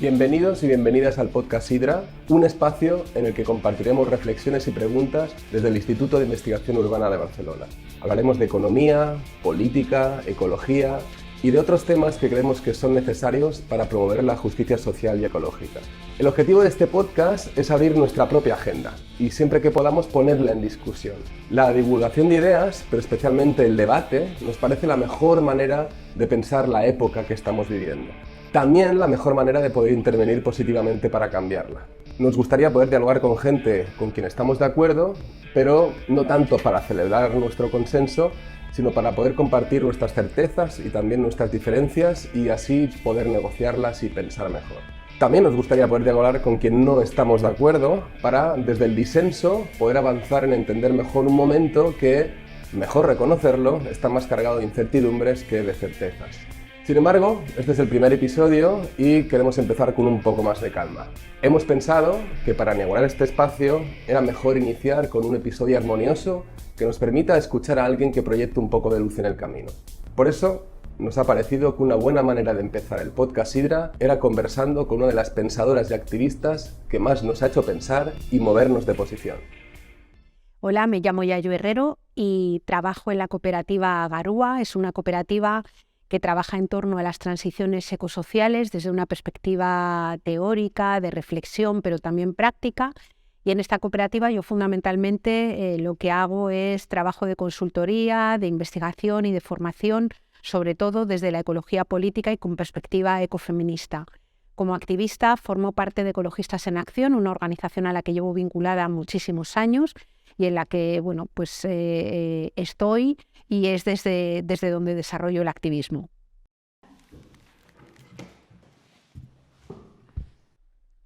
Bienvenidos y bienvenidas al podcast Hidra, un espacio en el que compartiremos reflexiones y preguntas desde el Instituto de Investigación Urbana de Barcelona. Hablaremos de economía, política, ecología y de otros temas que creemos que son necesarios para promover la justicia social y ecológica. El objetivo de este podcast es abrir nuestra propia agenda y siempre que podamos ponerla en discusión. La divulgación de ideas, pero especialmente el debate, nos parece la mejor manera de pensar la época que estamos viviendo. También la mejor manera de poder intervenir positivamente para cambiarla. Nos gustaría poder dialogar con gente con quien estamos de acuerdo, pero no tanto para celebrar nuestro consenso, sino para poder compartir nuestras certezas y también nuestras diferencias y así poder negociarlas y pensar mejor. También nos gustaría poder dialogar con quien no estamos de acuerdo para, desde el disenso, poder avanzar en entender mejor un momento que, mejor reconocerlo, está más cargado de incertidumbres que de certezas. Sin embargo, este es el primer episodio y queremos empezar con un poco más de calma. Hemos pensado que para inaugurar este espacio era mejor iniciar con un episodio armonioso que nos permita escuchar a alguien que proyecte un poco de luz en el camino. Por eso, nos ha parecido que una buena manera de empezar el podcast Hidra era conversando con una de las pensadoras y activistas que más nos ha hecho pensar y movernos de posición. Hola, me llamo Yayo Herrero y trabajo en la cooperativa Garúa. Es una cooperativa que trabaja en torno a las transiciones ecosociales desde una perspectiva teórica, de reflexión, pero también práctica. Y en esta cooperativa yo fundamentalmente lo que hago es trabajo de consultoría, de investigación y de formación, sobre todo desde la ecología política y con perspectiva ecofeminista. Como activista formo parte de Ecologistas en Acción, una organización a la que llevo vinculada muchísimos años y en la que estoy y es desde donde desarrollo el activismo.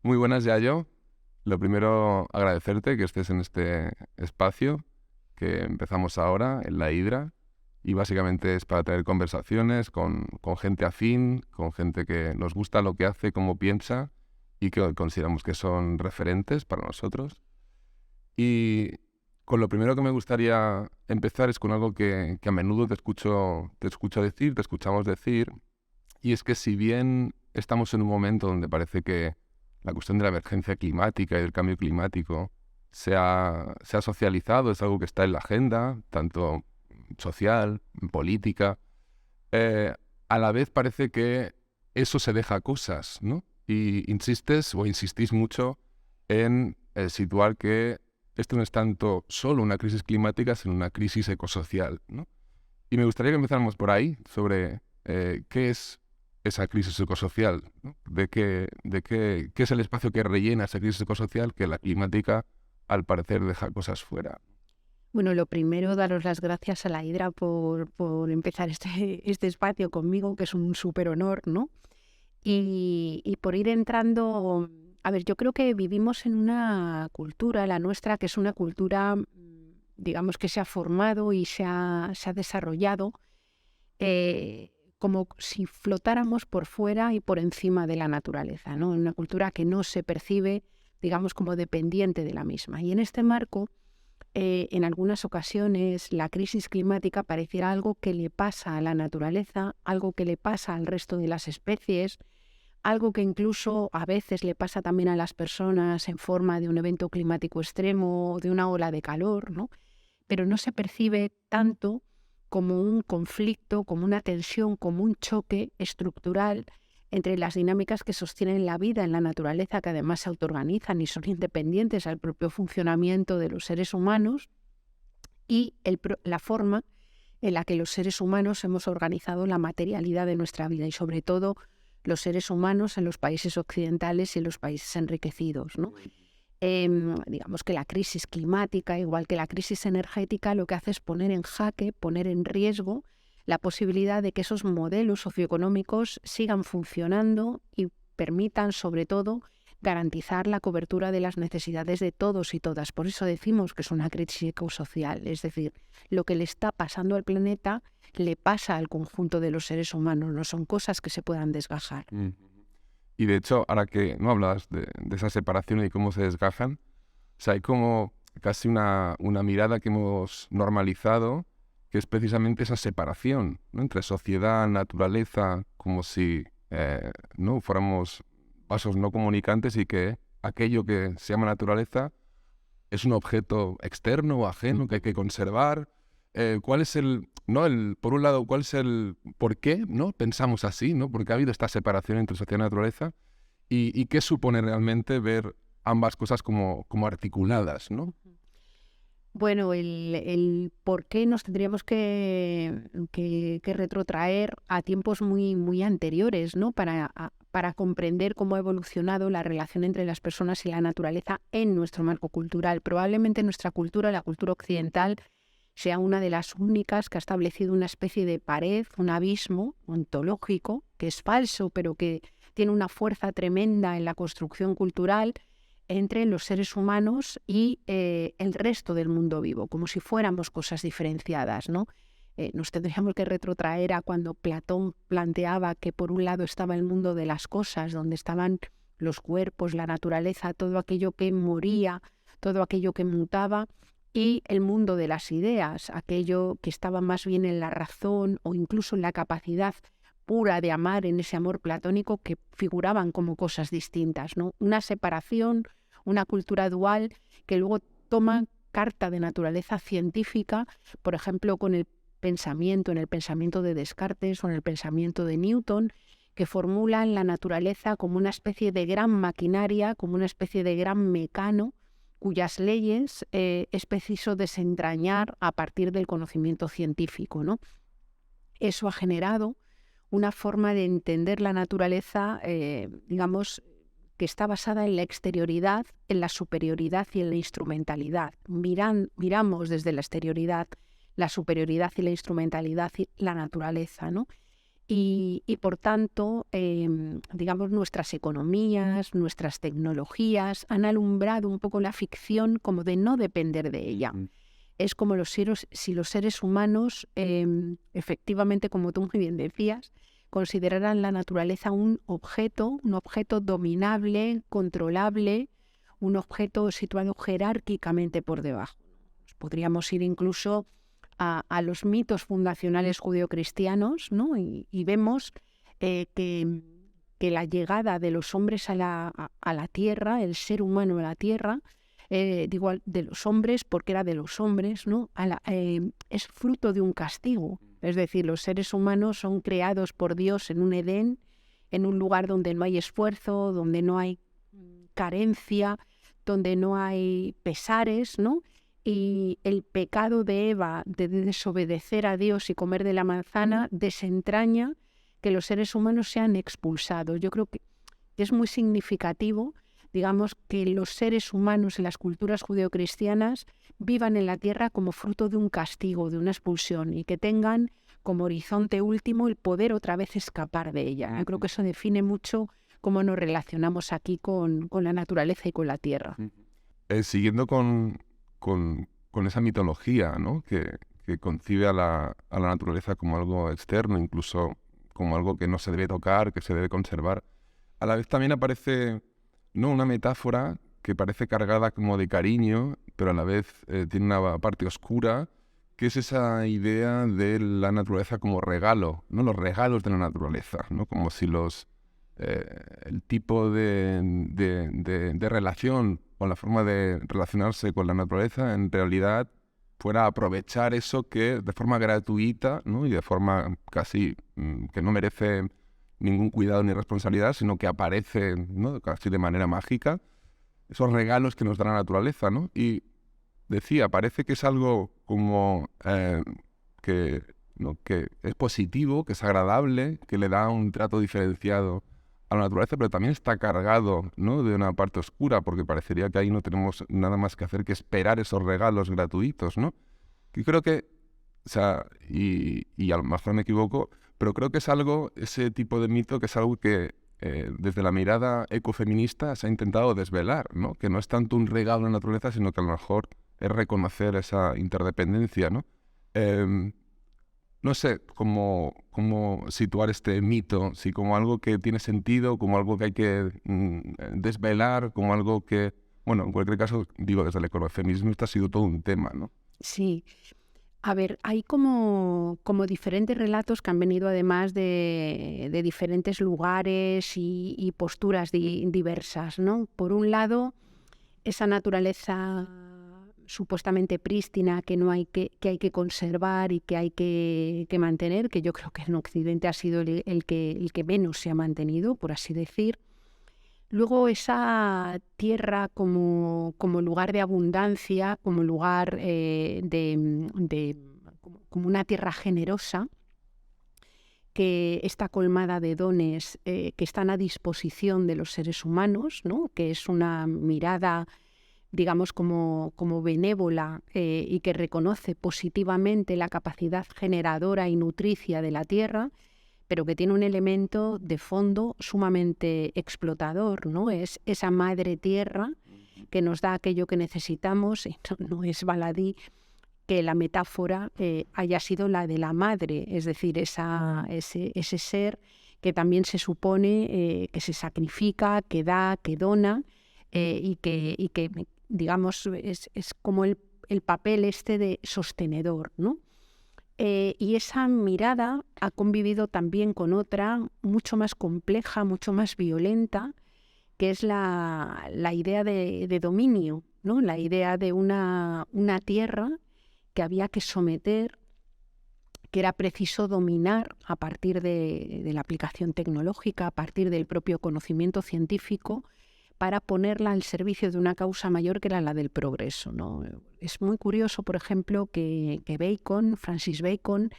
Muy buenas, Yayo. Lo primero, agradecerte que estés en este espacio que empezamos ahora, en la Hidra, y básicamente es para tener conversaciones con gente afín, con gente que nos gusta lo que hace, cómo piensa y que consideramos que son referentes para nosotros. Y con lo primero que me gustaría empezar es con algo que a menudo te escuchamos decir, y es que si bien estamos en un momento donde parece que la cuestión de la emergencia climática y del cambio climático se ha socializado, es algo que está en la agenda, tanto social, política, a la vez parece que eso se deja cosas, ¿no? Y insistís mucho en situar que esto no es tanto solo una crisis climática, sino una crisis ecosocial, ¿no? Y me gustaría que empezáramos por ahí, sobre qué es esa crisis ecosocial, ¿no? ¿Qué es el espacio que rellena esa crisis ecosocial que la climática, al parecer, deja cosas fuera? Bueno, lo primero, daros las gracias a la Hidra por empezar este espacio conmigo, que es un súper honor, ¿no? Y por ir entrando. A ver, yo creo que vivimos en una cultura, la nuestra, que es una cultura, digamos, que se ha formado y se ha desarrollado como si flotáramos por fuera y por encima de la naturaleza, ¿no? Una cultura que no se percibe, digamos, como dependiente de la misma. Y en este marco, en algunas ocasiones, la crisis climática pareciera algo que le pasa a la naturaleza, algo que le pasa al resto de las especies, algo que incluso a veces le pasa también a las personas en forma de un evento climático extremo, de una ola de calor, ¿no? Pero no se percibe tanto como un conflicto, como una tensión, como un choque estructural entre las dinámicas que sostienen la vida en la naturaleza, que además se autoorganizan y son independientes al propio funcionamiento de los seres humanos, y la forma en la que los seres humanos hemos organizado la materialidad de nuestra vida y sobre todo los seres humanos en los países occidentales y en los países enriquecidos, ¿no? Digamos que la crisis climática, igual que la crisis energética, lo que hace es poner en jaque, poner en riesgo la posibilidad de que esos modelos socioeconómicos sigan funcionando y permitan, sobre todo, garantizar la cobertura de las necesidades de todos y todas. Por eso decimos que es una crisis ecosocial, es decir, lo que le está pasando al planeta le pasa al conjunto de los seres humanos, no son cosas que se puedan desgajar. Y de hecho, ahora que no hablas de esa separación y cómo se desgajan, o sea, hay como casi una mirada que hemos normalizado, que es precisamente esa separación, ¿no? Entre sociedad, naturaleza, como si no fuéramos vasos no comunicantes y que aquello que se llama naturaleza es un objeto externo o ajeno que hay que conservar. ¿Cuál es por un lado, cuál es el por qué, ¿no? Pensamos así, ¿no? Porque ha habido esta separación entre sociedad y naturaleza y qué supone realmente ver ambas cosas como articuladas, ¿no? Bueno, el por qué nos tendríamos que retrotraer a tiempos muy anteriores, ¿no? Para comprender cómo ha evolucionado la relación entre las personas y la naturaleza en nuestro marco cultural. Probablemente nuestra cultura, la cultura occidental, sea una de las únicas que ha establecido una especie de pared, un abismo ontológico, que es falso, pero que tiene una fuerza tremenda en la construcción cultural entre los seres humanos y el resto del mundo vivo, como si fuéramos cosas diferenciadas, ¿no? Nos tendríamos que retrotraer a cuando Platón planteaba que por un lado estaba el mundo de las cosas, donde estaban los cuerpos, la naturaleza, todo aquello que moría, todo aquello que mutaba, y el mundo de las ideas, aquello que estaba más bien en la razón o incluso en la capacidad pura de amar, en ese amor platónico, que figuraban como cosas distintas, ¿no? Una separación, una cultura dual que luego toma carta de naturaleza científica, por ejemplo, con el pensamiento, en el pensamiento de Descartes o en el pensamiento de Newton, que formulan la naturaleza como una especie de gran maquinaria, como una especie de gran mecano, cuyas leyes es preciso desentrañar a partir del conocimiento científico, ¿no? Eso ha generado una forma de entender la naturaleza, digamos, que está basada en la exterioridad, en la superioridad y en la instrumentalidad. Miramos desde la exterioridad, la superioridad y la instrumentalidad y la naturaleza, ¿no? Y por tanto, digamos, nuestras economías, nuestras tecnologías han alumbrado un poco la ficción como de no depender de ella. Es como si los seres humanos, efectivamente, como tú muy bien decías, consideraran la naturaleza un objeto dominable, controlable, un objeto situado jerárquicamente por debajo. Podríamos ir incluso a los mitos fundacionales judeocristianos, ¿no? Y vemos que la llegada de los hombres a la tierra, el ser humano a la tierra, digo de los hombres porque era de los hombres, ¿no? Es fruto de un castigo. Es decir, los seres humanos son creados por Dios en un Edén, en un lugar donde no hay esfuerzo, donde no hay carencia, donde no hay pesares, ¿no? Y el pecado de Eva de desobedecer a Dios y comer de la manzana desentraña que los seres humanos sean expulsados. Yo creo que es muy significativo, digamos, que los seres humanos en las culturas judeocristianas vivan en la tierra como fruto de un castigo, de una expulsión, y que tengan como horizonte último el poder otra vez escapar de ella. Yo creo que eso define mucho cómo nos relacionamos aquí con la naturaleza y con la tierra. Siguiendo con esa mitología, ¿no? que concibe a la naturaleza como algo externo, incluso como algo que no se debe tocar, que se debe conservar. A la vez también aparece, ¿no?, una metáfora que parece cargada como de cariño, pero a la vez tiene una parte oscura, que es esa idea de la naturaleza como regalo, ¿no? Los regalos de la naturaleza, ¿no? Como si el tipo de relación o la forma de relacionarse con la naturaleza en realidad fuera aprovechar eso que de forma gratuita, ¿no? Y de forma casi que no merece ningún cuidado ni responsabilidad, sino que aparece, ¿no?, casi de manera mágica, esos regalos que nos da la naturaleza, ¿no? Y decía, parece que es algo como que es positivo, que es agradable, que le da un trato diferenciado a la naturaleza, pero también está cargado, ¿no?, de una parte oscura, porque parecería que ahí no tenemos nada más que hacer que esperar esos regalos gratuitos, ¿no? Y creo que, o sea, y a lo mejor me equivoco, pero creo que es algo, ese tipo de mito, que es algo que desde la mirada ecofeminista se ha intentado desvelar, ¿no? Que no es tanto un regalo a la naturaleza, sino que a lo mejor es reconocer esa interdependencia, ¿no? No sé cómo situar este mito, si como algo que tiene sentido, como algo que hay que desvelar, como algo que, bueno, en cualquier caso, digo, desde el ecofeminismo esto ha sido todo un tema, ¿no? Sí. A ver, hay como diferentes relatos que han venido además de diferentes lugares y posturas diversas, ¿no? Por un lado, esa naturaleza supuestamente prístina que hay que conservar y que hay que mantener, que yo creo que en Occidente ha sido el que menos se ha mantenido, por así decir. Luego esa tierra como lugar de abundancia, como lugar como una tierra generosa, que está colmada de dones que están a disposición de los seres humanos, ¿no? Que es una mirada, digamos, como benévola y que reconoce positivamente la capacidad generadora y nutricia de la tierra, pero que tiene un elemento de fondo sumamente explotador, ¿no? Es esa madre tierra que nos da aquello que necesitamos, y no es baladí que la metáfora haya sido la de la madre, es decir, ese ser que también se supone que se sacrifica, que da, que dona, y que digamos, es como el papel este de sostenedor, ¿no? Y esa mirada ha convivido también con otra mucho más compleja, mucho más violenta, que es la idea de dominio, ¿no? La idea de una tierra que había que someter, que era preciso dominar a partir de la aplicación tecnológica, a partir del propio conocimiento científico, para ponerla al servicio de una causa mayor que era la del progreso, ¿no? Es muy curioso, por ejemplo, que Francis Bacon,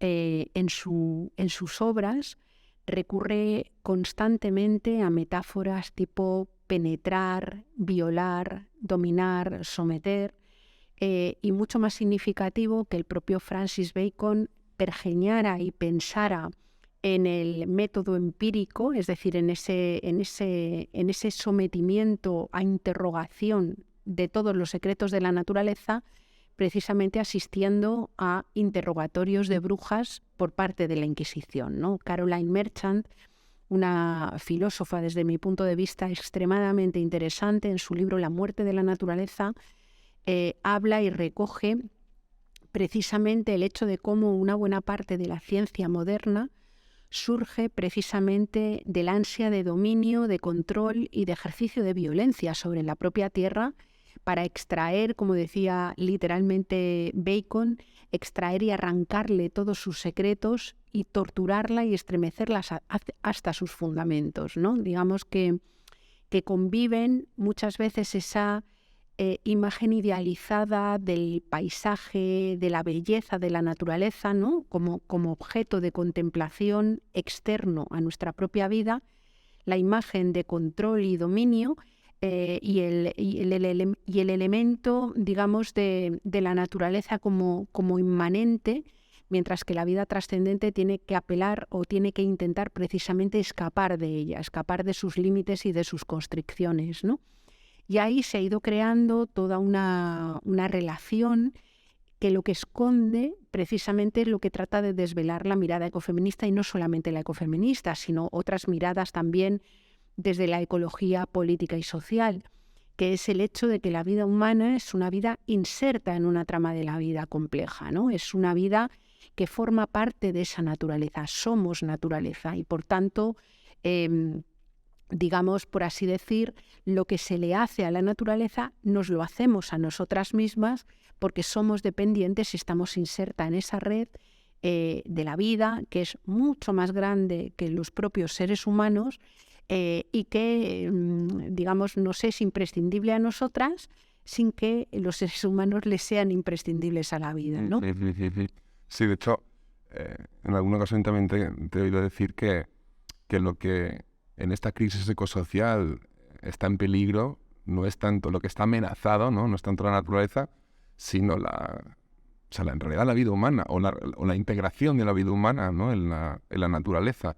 en sus obras recurre constantemente a metáforas tipo penetrar, violar, dominar, someter, y mucho más significativo que el propio Francis Bacon pergeñara y pensara en el método empírico, es decir, en ese sometimiento a interrogación de todos los secretos de la naturaleza, precisamente asistiendo a interrogatorios de brujas por parte de la Inquisición, ¿no? Caroline Merchant, una filósofa desde mi punto de vista extremadamente interesante, en su libro La muerte de la naturaleza, habla y recoge precisamente el hecho de cómo una buena parte de la ciencia moderna surge precisamente del ansia de dominio, de control y de ejercicio de violencia sobre la propia tierra para extraer, como decía literalmente Bacon, extraer y arrancarle todos sus secretos y torturarla y estremecerla hasta sus fundamentos, ¿no? Digamos que conviven muchas veces esa imagen idealizada del paisaje, de la belleza de la naturaleza, ¿no? como objeto de contemplación externo a nuestra propia vida, la imagen de control y dominio y el elemento, digamos, de la naturaleza como inmanente, mientras que la vida trascendente tiene que apelar o tiene que intentar precisamente escapar de ella, escapar de sus límites y de sus constricciones, ¿no? Y ahí se ha ido creando toda una relación que lo que esconde precisamente es lo que trata de desvelar la mirada ecofeminista, y no solamente la ecofeminista, sino otras miradas también desde la ecología política y social, que es el hecho de que la vida humana es una vida inserta en una trama de la vida compleja, ¿no? Es una vida que forma parte de esa naturaleza, somos naturaleza, y por tanto digamos, por así decir, lo que se le hace a la naturaleza nos lo hacemos a nosotras mismas porque somos dependientes y estamos insertas en esa red de la vida, que es mucho más grande que los propios seres humanos y que, digamos, nos es imprescindible a nosotras sin que los seres humanos les sean imprescindibles a la vida, ¿no? Sí, de hecho, en alguna ocasión también te he oído decir que lo que en esta crisis ecosocial está en peligro no es tanto lo que está amenazado, no es tanto la naturaleza, sino en realidad la vida humana o la integración de la vida humana, ¿no? en la naturaleza.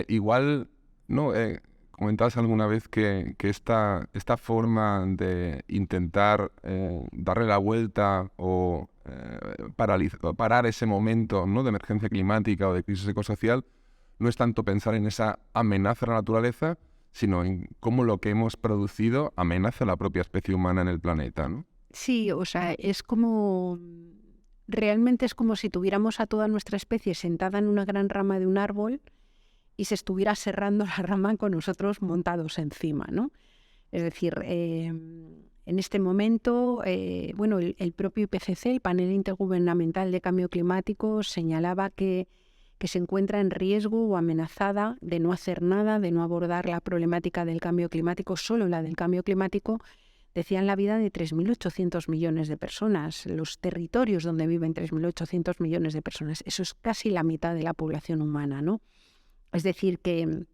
Igual, ¿no? Comentabas alguna vez que esta forma de intentar darle la vuelta o parar ese momento, ¿no? de emergencia climática o de crisis ecosocial no es tanto pensar en esa amenaza a la naturaleza, sino en cómo lo que hemos producido amenaza a la propia especie humana en el planeta, ¿no? Sí, o sea, es como, realmente es como si tuviéramos a toda nuestra especie sentada en una gran rama de un árbol y se estuviera serrando la rama con nosotros montados encima, ¿no? Es decir, en este momento, el propio IPCC, el Panel Intergubernamental de Cambio Climático, señalaba que se encuentra en riesgo o amenazada de no hacer nada, de no abordar la problemática del cambio climático, solo la del cambio climático, decían la vida de 3.800 millones de personas, los territorios donde viven 3.800 millones de personas. Eso es casi la mitad de la población humana, ¿no? Es decir, que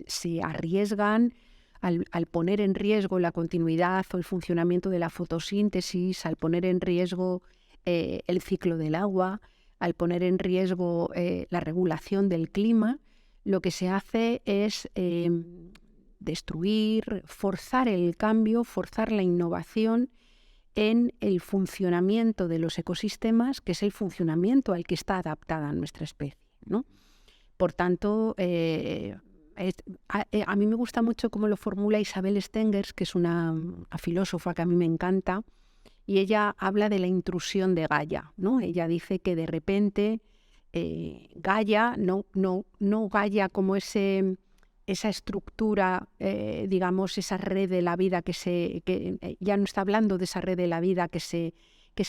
se arriesgan al poner en riesgo la continuidad o el funcionamiento de la fotosíntesis, al poner en riesgo el ciclo del agua, al poner en riesgo la regulación del clima. Lo que se hace es destruir, forzar el cambio, forzar la innovación en el funcionamiento de los ecosistemas, que es el funcionamiento al que está adaptada nuestra especie, ¿no? Por tanto, a mí me gusta mucho cómo lo formula Isabel Stengers, que es una filósofa que a mí me encanta, y ella habla de la intrusión de Gaia, ¿no? Ella dice que de repente Gaia, no Gaia como esa estructura, digamos, esa red de la vida que ya no está hablando de esa red de la vida que se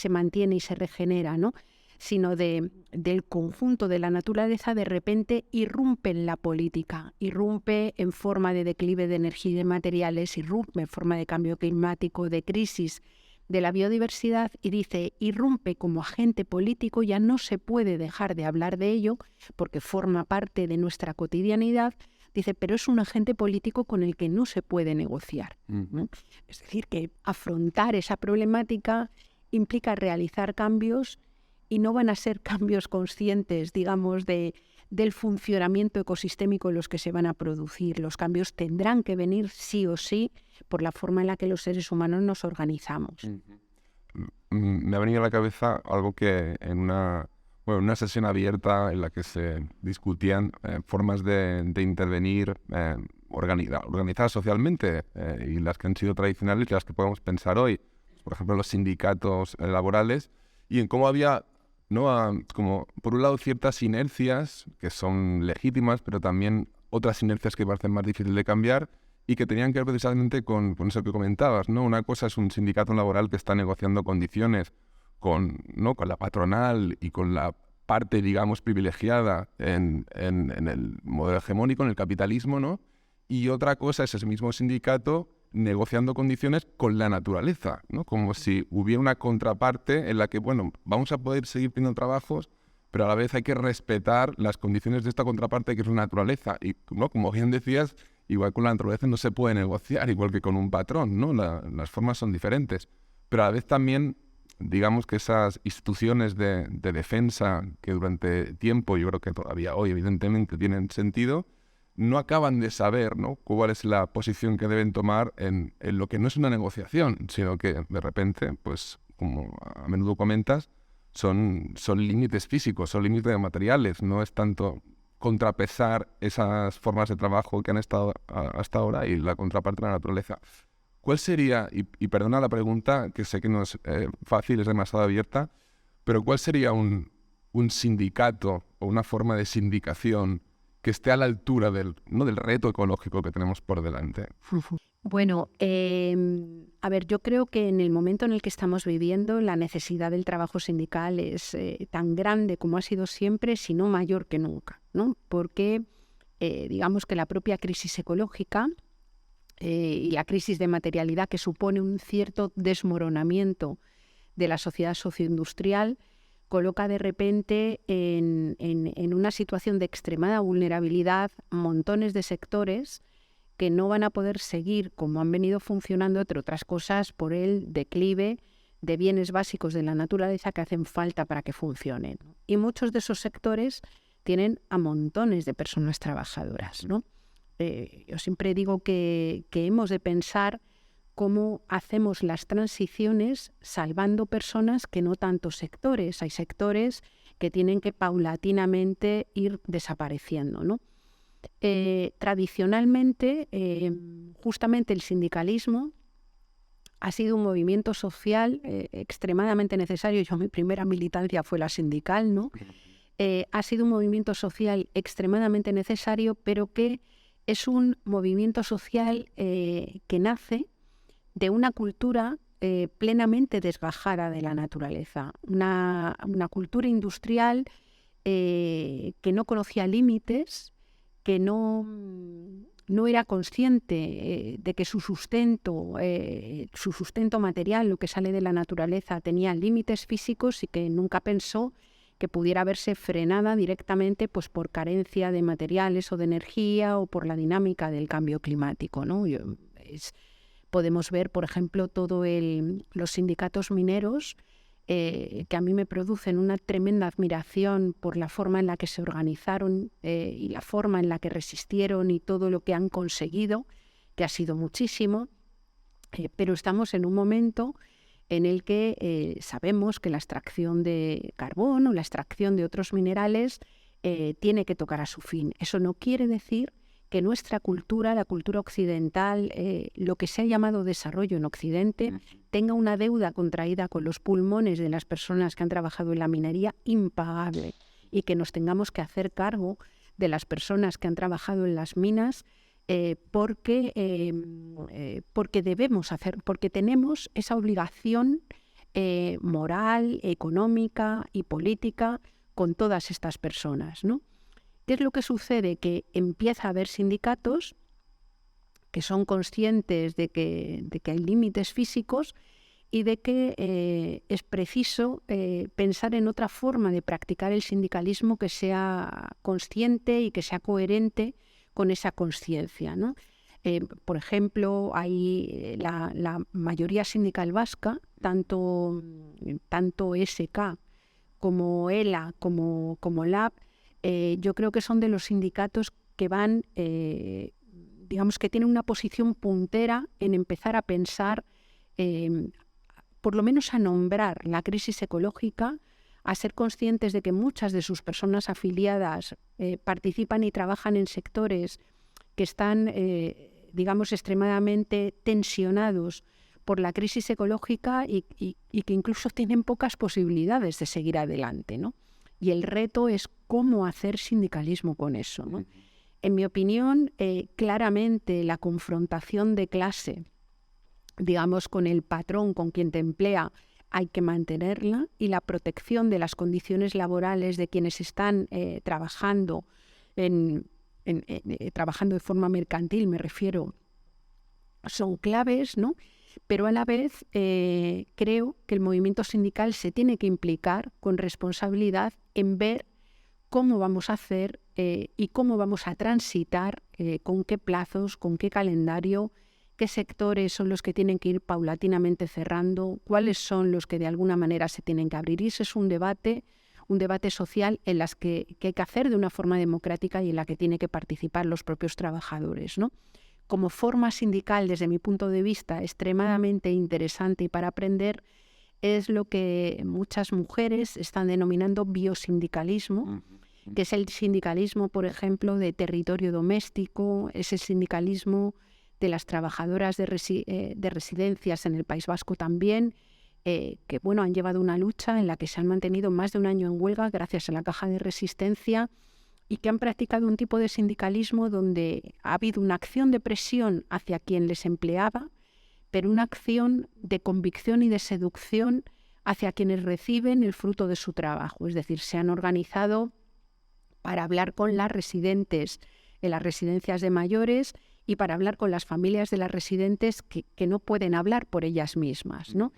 mantiene y se regenera, ¿no? Sino del conjunto de la naturaleza, de repente irrumpe en la política, irrumpe en forma de declive de energía y de materiales, irrumpe en forma de cambio climático, de crisis de la biodiversidad, y dice, irrumpe como agente político, ya no se puede dejar de hablar de ello porque forma parte de nuestra cotidianidad. Dice, pero es un agente político con el que no se puede negociar, ¿no? Es decir, que afrontar esa problemática implica realizar cambios, y no van a ser cambios conscientes, digamos, del funcionamiento ecosistémico en los que se van a producir. Los cambios tendrán que venir sí o sí por la forma en la que los seres humanos nos organizamos. Me ha venido a la cabeza algo que en una sesión abierta en la que se discutían formas de intervenir organizadas socialmente, y las que han sido tradicionales y las que podemos pensar hoy. Por ejemplo, los sindicatos laborales, y en cómo había, ¿no?, como por un lado ciertas inercias que son legítimas, pero también otras inercias que parecen más difíciles de cambiar y que tenían que ver precisamente con eso que comentabas, ¿no? Una cosa es un sindicato laboral que está negociando condiciones con la patronal y con la parte, digamos, privilegiada en el modelo hegemónico, en el capitalismo, ¿no? Y otra cosa es ese mismo sindicato negociando condiciones con la naturaleza, ¿no? Como si hubiera una contraparte en la que, bueno, vamos a poder seguir teniendo trabajos, pero a la vez hay que respetar las condiciones de esta contraparte que es la naturaleza. Y, ¿no?, como bien decías, igual con la naturaleza no se puede negociar, igual que con un patrón, ¿no? Las formas son diferentes. Pero a la vez también, digamos que esas instituciones de defensa que durante tiempo, yo creo que todavía hoy evidentemente tienen sentido, no acaban de saber, ¿no?, cuál es la posición que deben tomar en lo que no es una negociación, sino que de repente, pues como a menudo comentas, son límites físicos, son límites materiales, no es tanto contrapesar esas formas de trabajo que han estado hasta ahora y la contraparte de la naturaleza. ¿Cuál sería, y perdona la pregunta, que sé que no es fácil, es demasiado abierta, pero cuál sería un sindicato o una forma de sindicación que esté a la altura del reto ecológico que tenemos por delante? Bueno, a ver, yo creo que en el momento en el que estamos viviendo, la necesidad del trabajo sindical es tan grande como ha sido siempre, si no mayor que nunca, ¿no? Porque digamos que la propia crisis ecológica y la crisis de materialidad, que supone un cierto desmoronamiento de la sociedad socioindustrial, coloca de repente en una situación de extremada vulnerabilidad montones de sectores que no van a poder seguir como han venido funcionando, entre otras cosas, por el declive de bienes básicos de la naturaleza que hacen falta para que funcionen. Y muchos de esos sectores tienen a montones de personas trabajadoras, ¿no? Yo siempre digo que hemos de pensar cómo hacemos las transiciones salvando personas, que no tantos sectores. Hay sectores que tienen que paulatinamente ir desapareciendo, ¿no? Tradicionalmente, justamente el sindicalismo ha sido un movimiento social extremadamente necesario. Yo, mi primera militancia fue la sindical, ¿no? Ha sido un movimiento social extremadamente necesario, pero que es un movimiento social que nace de una cultura plenamente desgajada de la naturaleza, una cultura industrial que no conocía límites, que no era consciente de que su sustento material, lo que sale de la naturaleza, tenía límites físicos y que nunca pensó que pudiera verse frenada directamente pues, por carencia de materiales o de energía o por la dinámica del cambio climático, ¿no? Podemos ver, por ejemplo, los sindicatos mineros, que a mí me producen una tremenda admiración por la forma en la que se organizaron y la forma en la que resistieron y todo lo que han conseguido, que ha sido muchísimo, pero estamos en un momento en el que sabemos que la extracción de carbón o la extracción de otros minerales tiene que tocar a su fin. Eso no quiere decir que nuestra cultura, la cultura occidental, lo que se ha llamado desarrollo en Occidente, tenga una deuda contraída con los pulmones de las personas que han trabajado en la minería impagable, y que nos tengamos que hacer cargo de las personas que han trabajado en las minas porque debemos hacer, porque tenemos esa obligación moral, económica y política con todas estas personas, ¿no? ¿Qué es lo que sucede? Que empieza a haber sindicatos que son conscientes de que hay límites físicos y de que es preciso pensar en otra forma de practicar el sindicalismo que sea consciente y que sea coherente con esa conciencia, ¿no? Por ejemplo, hay la mayoría sindical vasca, tanto SK como ELA como LAB, yo creo que son de los sindicatos que van, digamos que tienen una posición puntera en empezar a pensar, por lo menos a nombrar la crisis ecológica, a ser conscientes de que muchas de sus personas afiliadas participan y trabajan en sectores que están, digamos, extremadamente tensionados por la crisis ecológica y que incluso tienen pocas posibilidades de seguir adelante, ¿no? Y el reto es cómo hacer sindicalismo con eso, ¿no? En mi opinión, claramente la confrontación de clase, digamos, con el patrón, con quien te emplea, hay que mantenerla, y la protección de las condiciones laborales de quienes están trabajando trabajando de forma mercantil, me refiero, son claves, ¿no? Pero a la vez creo que el movimiento sindical se tiene que implicar con responsabilidad en ver cómo vamos a hacer y cómo vamos a transitar, con qué plazos, con qué calendario, qué sectores son los que tienen que ir paulatinamente cerrando, cuáles son los que de alguna manera se tienen que abrir. Y ese es un debate social en las que hay que hacer de una forma democrática y en la que tienen que participar los propios trabajadores, ¿no? Como forma sindical, desde mi punto de vista, extremadamente interesante y para aprender, es lo que muchas mujeres están denominando biosindicalismo, que es el sindicalismo, por ejemplo, de territorio doméstico, es el sindicalismo de las trabajadoras de residencias en el País Vasco también, que bueno, han llevado una lucha en la que se han mantenido más de un año en huelga gracias a la caja de resistencia, y que han practicado un tipo de sindicalismo donde ha habido una acción de presión hacia quien les empleaba, pero una acción de convicción y de seducción hacia quienes reciben el fruto de su trabajo. Es decir, se han organizado para hablar con las residentes en las residencias de mayores y para hablar con las familias de las residentes que no pueden hablar por ellas mismas, ¿no?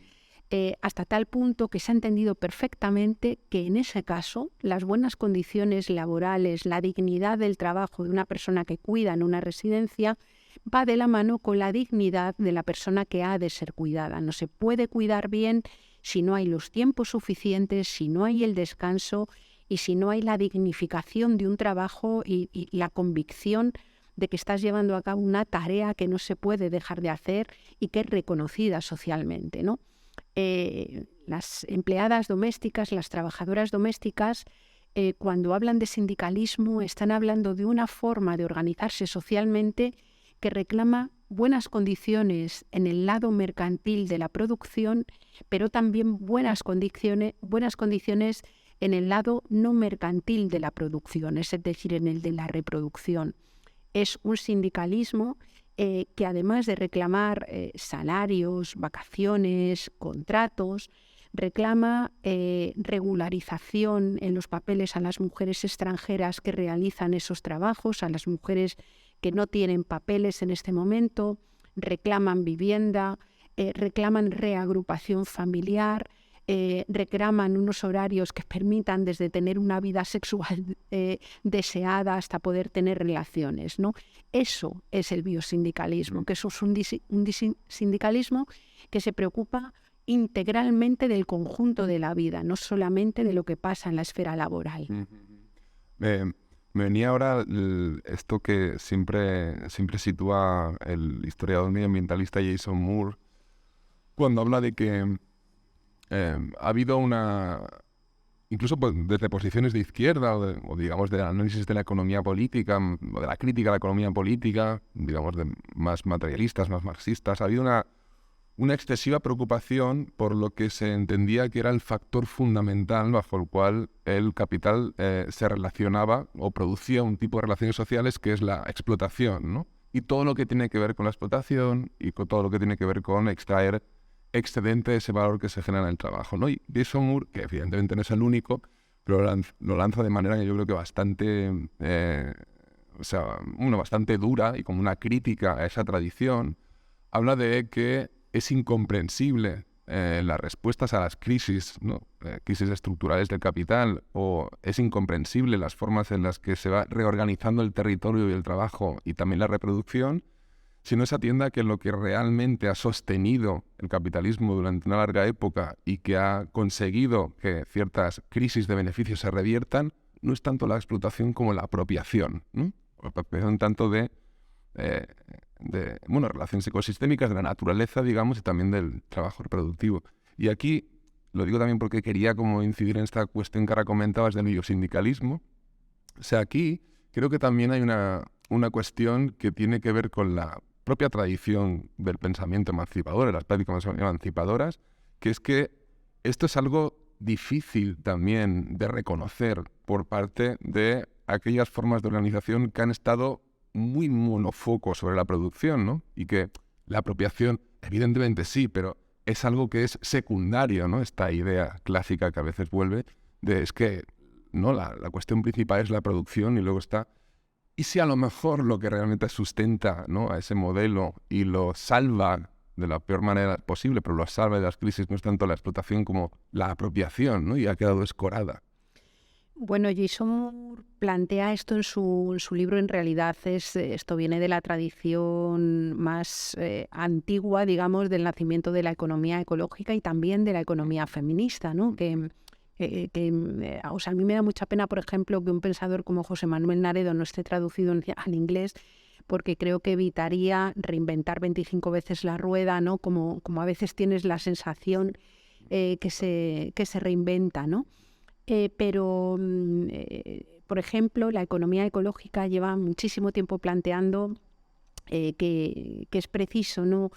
Hasta tal punto que se ha entendido perfectamente que en ese caso las buenas condiciones laborales, la dignidad del trabajo de una persona que cuida en una residencia va de la mano con la dignidad de la persona que ha de ser cuidada. No se puede cuidar bien si no hay los tiempos suficientes, si no hay el descanso y si no hay la dignificación de un trabajo y la convicción de que estás llevando a cabo una tarea que no se puede dejar de hacer y que es reconocida socialmente, ¿no? Las empleadas domésticas, las trabajadoras domésticas, cuando hablan de sindicalismo, están hablando de una forma de organizarse socialmente que reclama buenas condiciones en el lado mercantil de la producción, pero también buenas condiciones en el lado no mercantil de la producción, es decir, en el de la reproducción. Es un sindicalismo que además de reclamar salarios, vacaciones, contratos, reclama regularización en los papeles a las mujeres extranjeras que realizan esos trabajos, a las mujeres que no tienen papeles en este momento, reclaman vivienda, reclaman reagrupación familiar, reclaman unos horarios que permitan desde tener una vida sexual deseada hasta poder tener relaciones, ¿no? Eso es el biosindicalismo, que eso es un sindicalismo que se preocupa integralmente del conjunto de la vida, no solamente de lo que pasa en la esfera laboral. Me venía ahora esto que siempre sitúa el historiador medioambientalista Jason Moore, cuando habla de que ha habido incluso desde posiciones de izquierda o digamos del análisis de la economía política o de la crítica a la economía política, digamos de más materialistas, más marxistas, ha habido una excesiva preocupación por lo que se entendía que era el factor fundamental bajo el cual el capital se relacionaba o producía un tipo de relaciones sociales que es la explotación, ¿no? Y todo lo que tiene que ver con la explotación y con todo lo que tiene que ver con extraer excedente de ese valor que se genera en el trabajo, ¿no? Y Jason Moore, que evidentemente no es el único, pero lo lanza de manera que yo creo que bastante bastante dura y como una crítica a esa tradición, habla de que es incomprensible las respuestas a las crisis, ¿no? Crisis estructurales del capital, o es incomprensible las formas en las que se va reorganizando el territorio y el trabajo y también la reproducción, si no se atiende a que lo que realmente ha sostenido el capitalismo durante una larga época y que ha conseguido que ciertas crisis de beneficios se reviertan, no es tanto la explotación como la apropiación, ¿no? La apropiación tanto de relaciones ecosistémicas, de la naturaleza, digamos, y también del trabajo reproductivo. Y aquí, lo digo también porque quería como incidir en esta cuestión que ahora comentabas del biosindicalismo. O sea, aquí creo que también hay una cuestión que tiene que ver con la propia tradición del pensamiento emancipador, de las prácticas emancipadoras, que es que esto es algo difícil también de reconocer por parte de aquellas formas de organización que han estado muy monofoco sobre la producción, ¿no? Y que la apropiación, evidentemente sí, pero es algo que es secundario, ¿no? Esta idea clásica que a veces vuelve de es que no la cuestión principal es la producción y luego está... Y si a lo mejor lo que realmente sustenta, ¿no?, a ese modelo y lo salva de la peor manera posible, pero lo salva de las crisis, no es tanto la explotación como la apropiación, ¿no? Y ha quedado escorada. Bueno, Jason Moore plantea esto en su libro. En realidad esto viene de la tradición más antigua, digamos, del nacimiento de la economía ecológica y también de la economía feminista, ¿no? O sea, a mí me da mucha pena, por ejemplo, que un pensador como José Manuel Naredo no esté traducido al inglés, porque creo que evitaría reinventar 25 veces la rueda, ¿no? Como a veces tienes la sensación que se reinventa, ¿no? Por ejemplo, la economía ecológica lleva muchísimo tiempo planteando que es preciso no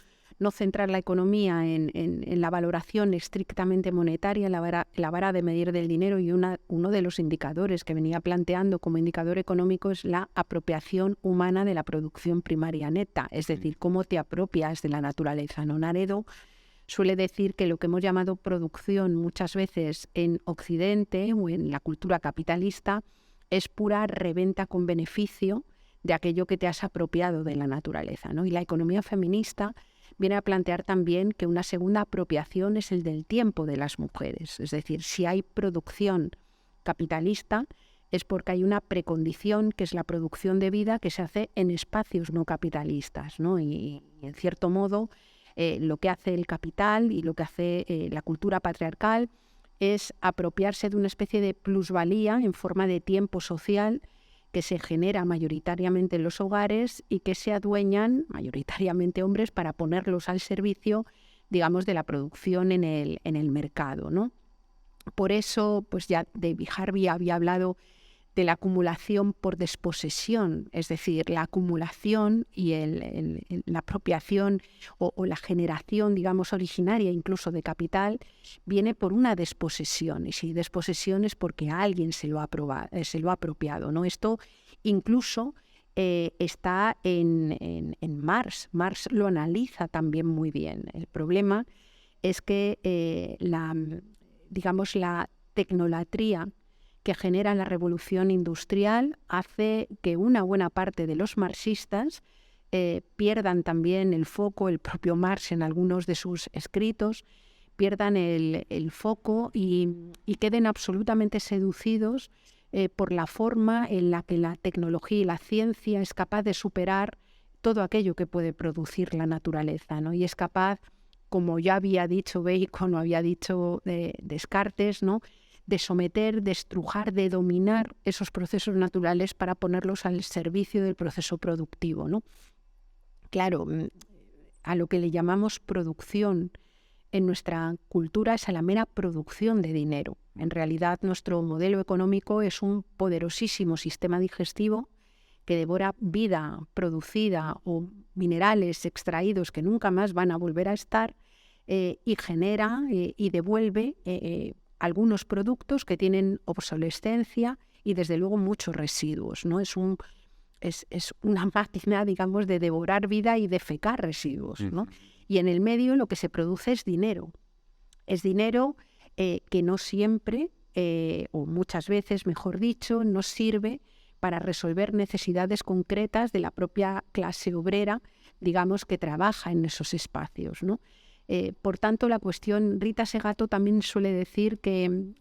centrar la economía en la valoración estrictamente monetaria, la vara de medir del dinero, y uno de los indicadores que venía planteando como indicador económico es la apropiación humana de la producción primaria neta, es decir, cómo te apropias de la naturaleza, ¿no? Naredo suele decir que lo que hemos llamado producción muchas veces en Occidente o en la cultura capitalista es pura reventa con beneficio de aquello que te has apropiado de la naturaleza, ¿no? Y la economía feminista viene a plantear también que una segunda apropiación es el del tiempo de las mujeres. Es decir, si hay producción capitalista es porque hay una precondición, que es la producción de vida, que se hace en espacios no capitalistas, ¿no? Y en cierto modo, lo que hace el capital y lo que hace la cultura patriarcal es apropiarse de una especie de plusvalía en forma de tiempo social que se genera mayoritariamente en los hogares y que se adueñan mayoritariamente hombres para ponerlos al servicio, digamos, de la producción en el mercado, ¿no? Por eso, pues ya David Harvey había hablado de la acumulación por desposesión, es decir, la acumulación y la apropiación o la generación, digamos, originaria incluso de capital, viene por una desposesión. Y si desposesión es porque alguien se lo ha apropiado, ¿no? Esto incluso está en Marx. Marx lo analiza también muy bien. El problema es que la tecnolatría que genera la revolución industrial hace que una buena parte de los marxistas pierdan también el foco, el propio Marx en algunos de sus escritos, pierdan el foco y queden absolutamente seducidos por la forma en la que la tecnología y la ciencia es capaz de superar todo aquello que puede producir la naturaleza, ¿no? Y es capaz, como ya había dicho Bacon o había dicho Descartes, ¿no?, de someter, de estrujar, de dominar esos procesos naturales para ponerlos al servicio del proceso productivo, ¿no? Claro, a lo que le llamamos producción en nuestra cultura es a la mera producción de dinero. En realidad, nuestro modelo económico es un poderosísimo sistema digestivo que devora vida producida o minerales extraídos que nunca más van a volver a estar y genera y devuelve algunos productos que tienen obsolescencia y desde luego muchos residuos, ¿no? Es una máquina, digamos, de devorar vida y defecar residuos, ¿no? Y en el medio lo que se produce es dinero. Es dinero que no siempre, o muchas veces, mejor dicho, no sirve para resolver necesidades concretas de la propia clase obrera, digamos, que trabaja en esos espacios, ¿no? Por tanto, la cuestión, Rita Segato también suele decir que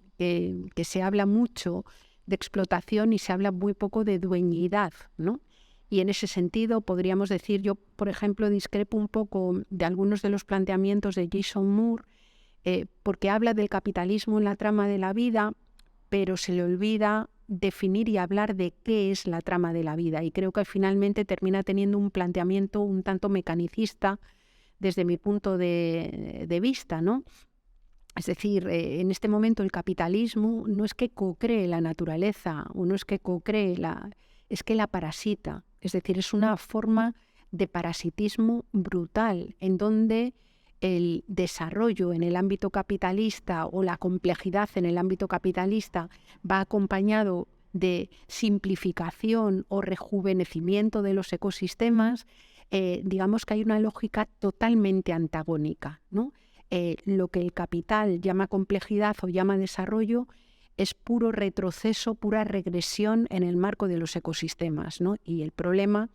se habla mucho de explotación y se habla muy poco de dueñidad, ¿no? Y en ese sentido podríamos decir, yo por ejemplo discrepo un poco de algunos de los planteamientos de Jason Moore, porque habla del capitalismo en la trama de la vida, pero se le olvida definir y hablar de qué es la trama de la vida. Y creo que finalmente termina teniendo un planteamiento un tanto mecanicista desde mi punto de vista, ¿no? Es decir, en este momento el capitalismo no es que co-cree la naturaleza o no es que co-cree es que la parasita. Es decir, es una forma de parasitismo brutal en donde el desarrollo en el ámbito capitalista o la complejidad en el ámbito capitalista va acompañado de simplificación o rejuvenecimiento de los ecosistemas. Digamos que hay una lógica totalmente antagónica, ¿no? Lo que el capital llama complejidad o llama desarrollo es puro retroceso, pura regresión en el marco de los ecosistemas, ¿no? Y el problema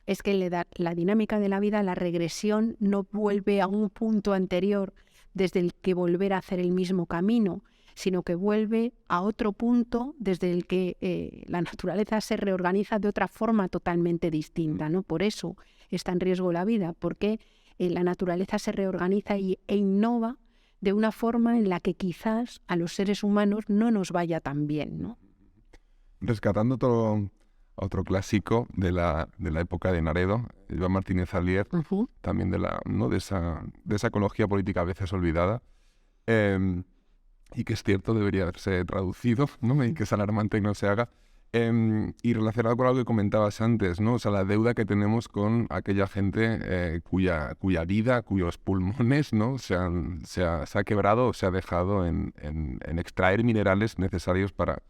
es que la dinámica de la vida, la regresión, no vuelve a un punto anterior desde el que volver a hacer el mismo camino, sino que vuelve a otro punto desde el que la naturaleza se reorganiza de otra forma totalmente distinta, ¿no? Por eso está en riesgo la vida, porque la naturaleza se reorganiza e innova de una forma en la que quizás a los seres humanos no nos vaya tan bien, ¿no? Rescatando otro clásico de la época de Naredo, Iván Martínez Alier, también de esa ecología política a veces olvidada, y que es cierto, debería haberse traducido, ¿no? Y que es alarmante que no se haga. Y relacionado con algo que comentabas antes, ¿no? O sea, la deuda que tenemos con aquella gente cuya vida, cuyos pulmones, ¿no? se ha quebrado o se ha dejado en extraer minerales necesarios para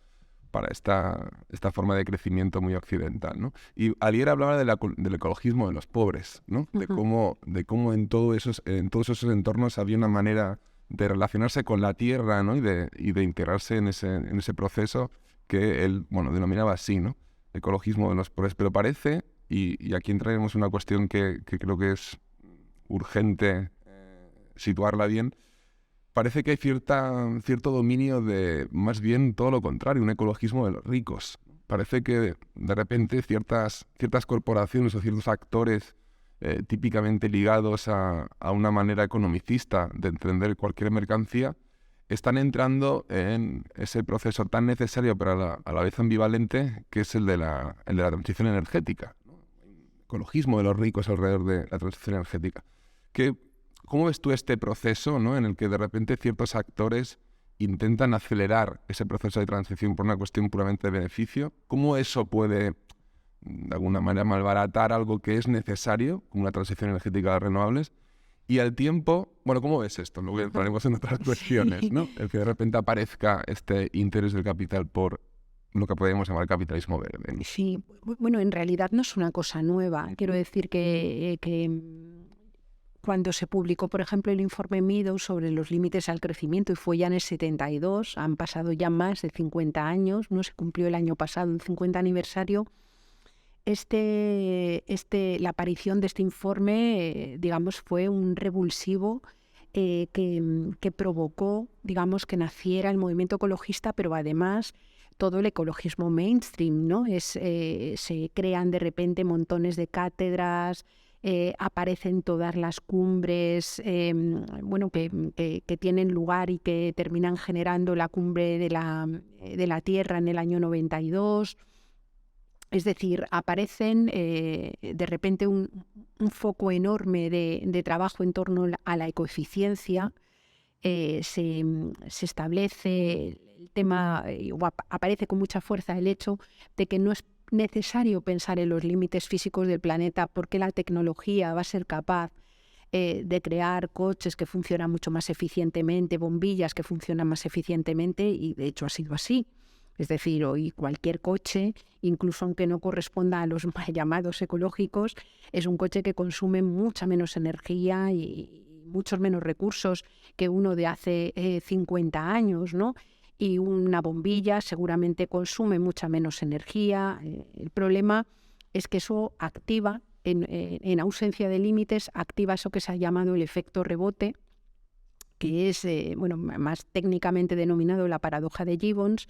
esta forma de crecimiento muy occidental, ¿no? Y Alier hablaba del ecologismo de los pobres, ¿no? De cómo en todos esos entornos había una manera de relacionarse con la tierra, ¿no? y de integrarse en ese proceso que él, denominaba así, ¿no? Ecologismo de los pobres. Pero parece, y aquí entraremos en una cuestión que creo que es urgente situarla bien, parece que hay cierto dominio de, más bien todo lo contrario, un ecologismo de los ricos. Parece que de repente ciertas corporaciones o ciertos actores típicamente ligados a una manera economicista de entender cualquier mercancía están entrando en ese proceso tan necesario pero a la vez ambivalente que es el de la transición energética, ¿no? Ecologismo de los ricos alrededor de la transición energética. ¿Cómo ves tú este proceso, ¿no? En el que de repente ciertos actores intentan acelerar ese proceso de transición por una cuestión puramente de beneficio. ¿Cómo eso puede, de alguna manera, malbaratar algo que es necesario, como una transición energética a las renovables? Y al tiempo, bueno, ¿cómo ves esto? Luego entraremos en otras cuestiones, ¿no? El que de repente aparezca este interés del capital por lo que podemos llamar capitalismo verde. Sí, bueno, en realidad no es una cosa nueva. Quiero decir que cuando se publicó, por ejemplo, el informe Meadows sobre los límites al crecimiento, y fue ya en el 72, han pasado ya más de 50 años, no se cumplió el año pasado el 50 aniversario, la aparición de este informe, digamos, fue un revulsivo que provocó, digamos, que naciera el movimiento ecologista, pero además todo el ecologismo mainstream, ¿no? Se crean de repente montones de cátedras, aparecen todas las cumbres, bueno, que tienen lugar y que terminan generando la cumbre de la Tierra en el año 92. Es decir, aparecen de repente un foco enorme de trabajo en torno a la ecoeficiencia. Se establece el tema, o aparece con mucha fuerza el hecho de que no es necesario pensar en los límites físicos del planeta, porque la tecnología va a ser capaz de crear coches que funcionan mucho más eficientemente, bombillas que funcionan más eficientemente, y de hecho ha sido así. Es decir, hoy cualquier coche, incluso aunque no corresponda a los mal llamados ecológicos, es un coche que consume mucha menos energía y muchos menos recursos que uno de hace 50 años, ¿no? Y una bombilla seguramente consume mucha menos energía. El problema es que eso activa, en ausencia de límites, activa eso que se ha llamado el efecto rebote, que es bueno, más técnicamente denominado la paradoja de Gibbons,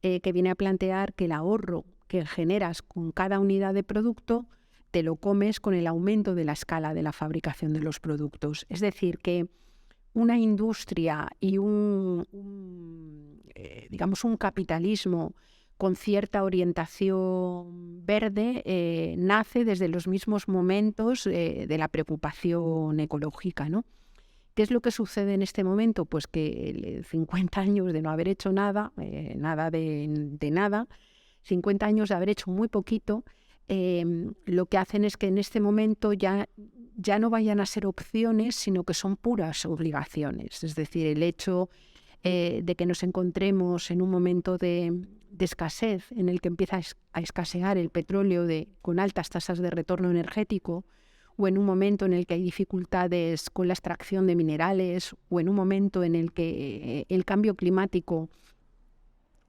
que viene a plantear que el ahorro que generas con cada unidad de producto te lo comes con el aumento de la escala de la fabricación de los productos. Es decir, que una industria y digamos un capitalismo con cierta orientación verde nace desde los mismos momentos de la preocupación ecológica, ¿no? ¿Qué es lo que sucede en este momento? Pues que 50 años de no haber hecho nada, nada de nada, 50 años de haber hecho muy poquito, lo que hacen es que en este momento ya no vayan a ser opciones, sino que son puras obligaciones. Es decir, el hecho de que nos encontremos en un momento de escasez, en el que empieza a escasear el petróleo con altas tasas de retorno energético, o en un momento en el que hay dificultades con la extracción de minerales, o en un momento en el que el cambio climático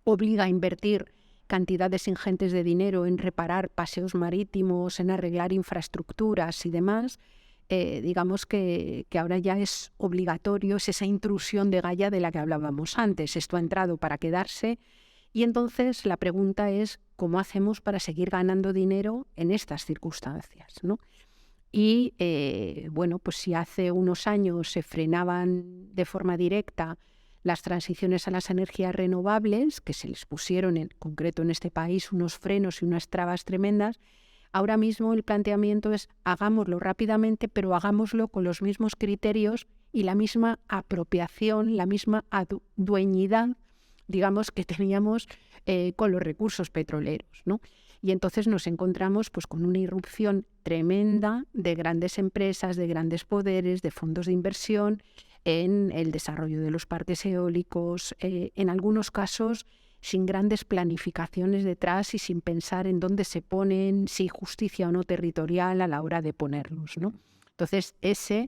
obliga a invertir cantidades ingentes de dinero en reparar paseos marítimos, en arreglar infraestructuras y demás, digamos que ahora ya es obligatorio, es esa intrusión de Gaia de la que hablábamos antes. Esto ha entrado para quedarse, y entonces la pregunta es ¿cómo hacemos para seguir ganando dinero en estas circunstancias, ¿no? Y bueno, pues si hace unos años se frenaban de forma directa las transiciones a las energías renovables, que se les pusieron en concreto en este país unos frenos y unas trabas tremendas, ahora mismo el planteamiento es hagámoslo rápidamente, pero hagámoslo con los mismos criterios y la misma apropiación, la misma dueñidad, digamos, que teníamos con los recursos petroleros, ¿no? Y entonces nos encontramos pues con una irrupción tremenda de grandes empresas, de grandes poderes, de fondos de inversión en el desarrollo de los parques eólicos, en algunos casos sin grandes planificaciones detrás y sin pensar en dónde se ponen, si justicia o no territorial a la hora de ponerlos, ¿no? Entonces, esto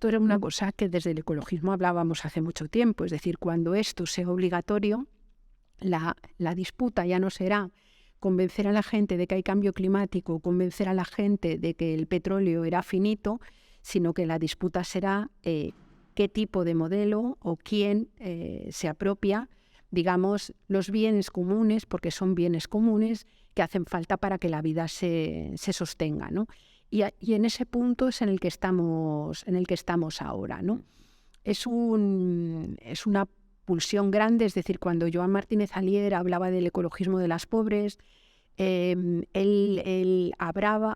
era una cosa que desde el ecologismo hablábamos hace mucho tiempo, es decir, cuando esto sea obligatorio, la disputa ya no será convencer a la gente de que hay cambio climático, convencer a la gente de que el petróleo era finito, sino que la disputa será qué tipo de modelo o quién se apropia, digamos, los bienes comunes, porque son bienes comunes que hacen falta para que la vida se sostenga, ¿no? Y en ese punto es en el que estamos ahora, ¿no? Es una pulsión grande, es decir, cuando Joan Martínez Alier hablaba del ecologismo de las pobres, él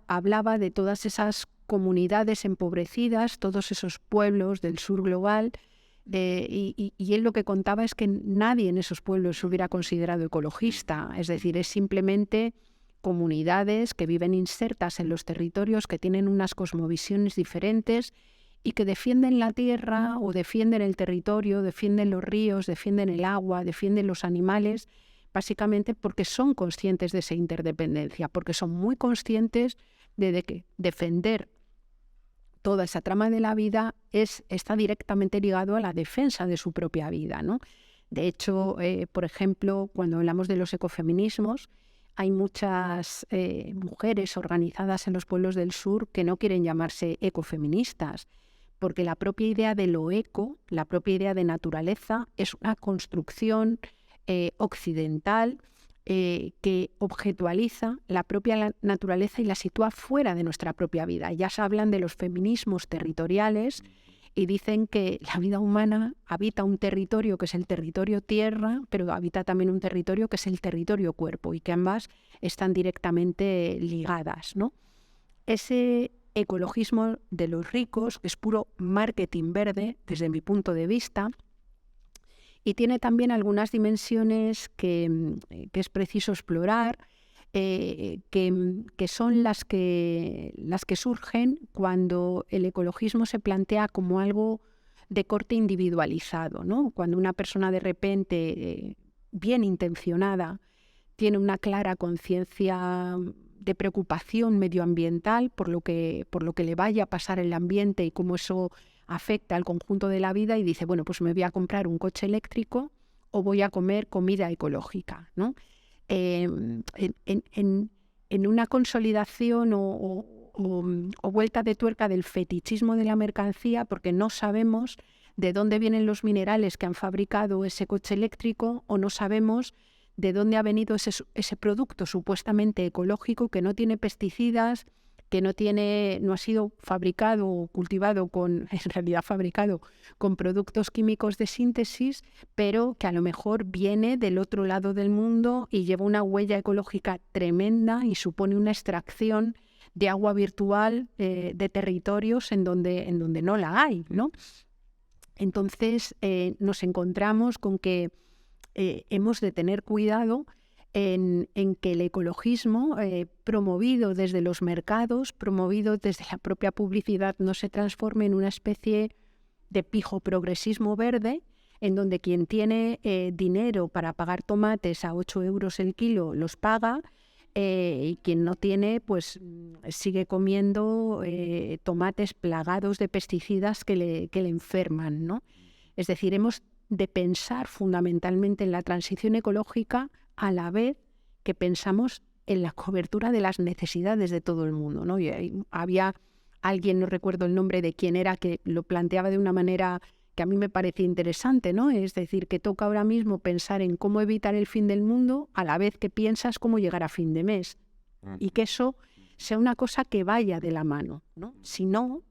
hablaba de todas esas comunidades empobrecidas, todos esos pueblos del sur global Y él lo que contaba es que nadie en esos pueblos se hubiera considerado ecologista, es decir, es simplemente comunidades que viven insertas en los territorios, que tienen unas cosmovisiones diferentes y que defienden la tierra o defienden el territorio, defienden los ríos, defienden el agua, defienden los animales, básicamente porque son conscientes de esa interdependencia, porque son muy conscientes de que defender toda esa trama de la vida está directamente ligado a la defensa de su propia vida, ¿no? De hecho, por ejemplo, cuando hablamos de los ecofeminismos, hay muchas mujeres organizadas en los pueblos del sur que no quieren llamarse ecofeministas, porque la propia idea de lo eco, la propia idea de naturaleza, es una construcción occidental que objetualiza la propia naturaleza y la sitúa fuera de nuestra propia vida. Ya se hablan de los feminismos territoriales y dicen que la vida humana habita un territorio que es el territorio tierra, pero habita también un territorio que es el territorio cuerpo y que ambas están directamente ligadas, ¿no? Ese ecologismo de los ricos, que es puro marketing verde desde mi punto de vista, y tiene también algunas dimensiones que es preciso explorar, que son las que surgen cuando el ecologismo se plantea como algo de corte individualizado, ¿no? Cuando una persona de repente, bien intencionada, tiene una clara conciencia de preocupación medioambiental por lo que le vaya a pasar en el ambiente y cómo eso afecta al conjunto de la vida, y dice, bueno, pues me voy a comprar un coche eléctrico o voy a comer comida ecológica, ¿no? En una consolidación o vuelta de tuerca del fetichismo de la mercancía, porque no sabemos de dónde vienen los minerales que han fabricado ese coche eléctrico, o no sabemos de dónde ha venido ese producto supuestamente ecológico que no tiene pesticidas, que no ha sido fabricado o cultivado en realidad fabricado con productos químicos de síntesis, pero que a lo mejor viene del otro lado del mundo y lleva una huella ecológica tremenda y supone una extracción de agua virtual de territorios en donde no la hay, ¿no? Entonces nos encontramos con que hemos de tener cuidado en que el ecologismo, promovido desde los mercados, promovido desde la propia publicidad, no se transforme en una especie de pijo progresismo verde, en donde quien tiene dinero para pagar tomates a 8 euros el kilo los paga, y quien no tiene, pues sigue comiendo tomates plagados de pesticidas que le enferman, ¿no? Es decir, hemos de pensar fundamentalmente en la transición ecológica a la vez que pensamos en la cobertura de las necesidades de todo el mundo, ¿no? Y había alguien, no recuerdo el nombre de quién era, que lo planteaba de una manera que a mí me parecía interesante, ¿no? Es decir, que toca ahora mismo pensar en cómo evitar el fin del mundo a la vez que piensas cómo llegar a fin de mes, y que eso sea una cosa que vaya de la mano, ¿no? Si no,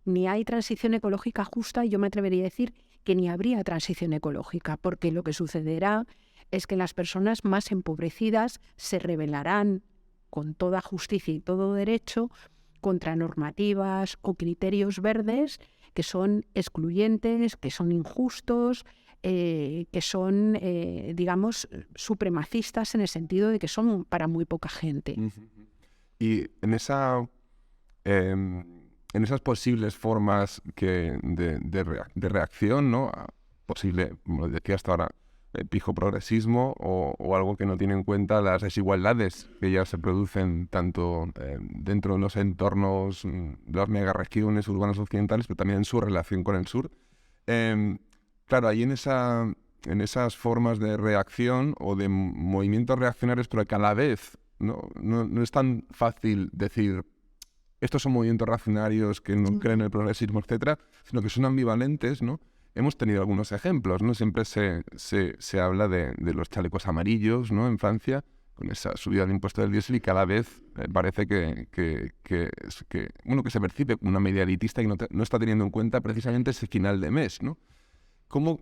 ni hay transición ecológica justa, y yo me atrevería a decir que ni habría transición ecológica, porque lo que sucederá es que las personas más empobrecidas se rebelarán con toda justicia y todo derecho contra normativas o criterios verdes que son excluyentes, que son injustos, que son, digamos, supremacistas en el sentido de que son para muy poca gente. Y en esas posibles formas de reacción, ¿no? Posible, como decía hasta ahora, pijo progresismo o algo que no tiene en cuenta las desigualdades que ya se producen tanto dentro de los entornos de las megaregiones urbanas occidentales, pero también en su relación con el sur. Claro, ahí en esas formas de reacción o de movimientos reaccionarios, pero que a la vez no es tan fácil decir estos son movimientos reaccionarios que no creen en el progresismo, etcétera, sino que son ambivalentes, ¿no? Hemos tenido algunos ejemplos, ¿no? Siempre se habla de los chalecos amarillos, ¿no? En Francia, con esa subida del impuesto del diésel, y cada vez parece que se percibe como una medida elitista y no está teniendo en cuenta precisamente ese final de mes, ¿no? ¿Cómo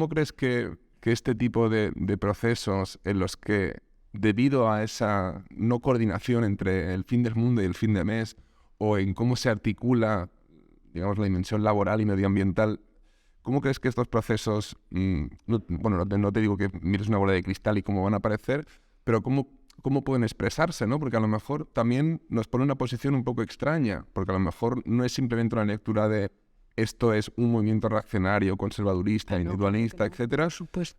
crees que este tipo de procesos en los que, debido a esa no coordinación entre el fin del mundo y el fin de mes, o en cómo se articula, digamos, la dimensión laboral y medioambiental, ¿cómo crees que estos procesos, no te digo que mires una bola de cristal y cómo van a aparecer, pero cómo pueden expresarse, ¿no? Porque a lo mejor también nos pone en una posición un poco extraña, porque a lo mejor no es simplemente una lectura de esto es un movimiento reaccionario, conservadurista, individualista, etcétera,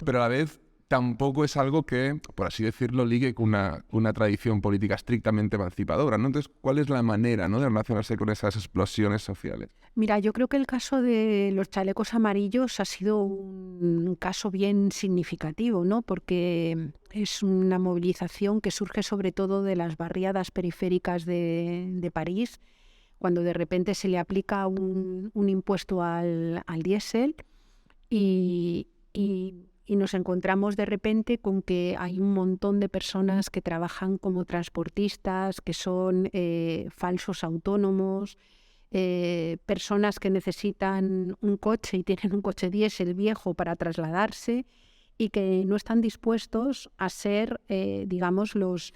pero a la vez tampoco es algo que, por así decirlo, ligue con una tradición política estrictamente emancipadora, ¿no? Entonces, ¿cuál es la manera, ¿no?, de relacionarse con esas explosiones sociales? Mira, yo creo que el caso de los chalecos amarillos ha sido un caso bien significativo, ¿no? Porque es una movilización que surge sobre todo de las barriadas periféricas de París, cuando de repente se le aplica un impuesto al diésel y nos encontramos de repente con que hay un montón de personas que trabajan como transportistas, que son falsos autónomos, personas que necesitan un coche y tienen un coche diésel viejo para trasladarse y que no están dispuestos a ser, digamos, los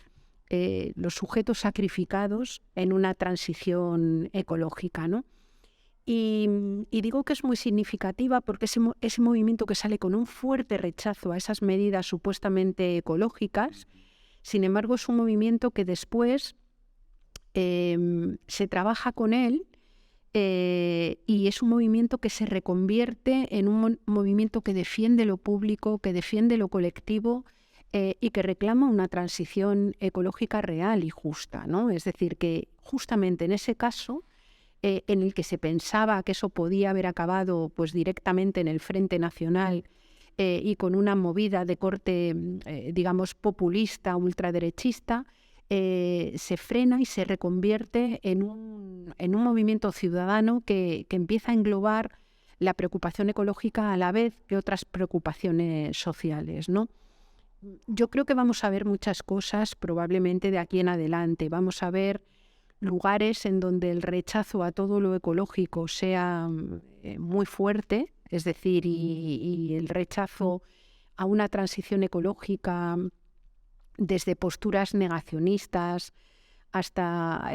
sujetos sacrificados en una transición ecológica, ¿no? Y digo que es muy significativa porque ese movimiento que sale con un fuerte rechazo a esas medidas supuestamente ecológicas, sin embargo, es un movimiento que después se trabaja con él y es un movimiento que se reconvierte en un movimiento que defiende lo público, que defiende lo colectivo y que reclama una transición ecológica real y justa, ¿no? Es decir, que justamente en ese caso, en el que se pensaba que eso podía haber acabado pues, directamente en el Frente Nacional y con una movida de corte, digamos, populista, ultraderechista, se frena y se reconvierte en un movimiento ciudadano que empieza a englobar la preocupación ecológica a la vez que otras preocupaciones sociales, ¿no? Yo creo que vamos a ver muchas cosas probablemente de aquí en adelante. Vamos a ver lugares en donde el rechazo a todo lo ecológico sea muy fuerte, es decir, y el rechazo a una transición ecológica desde posturas negacionistas hasta,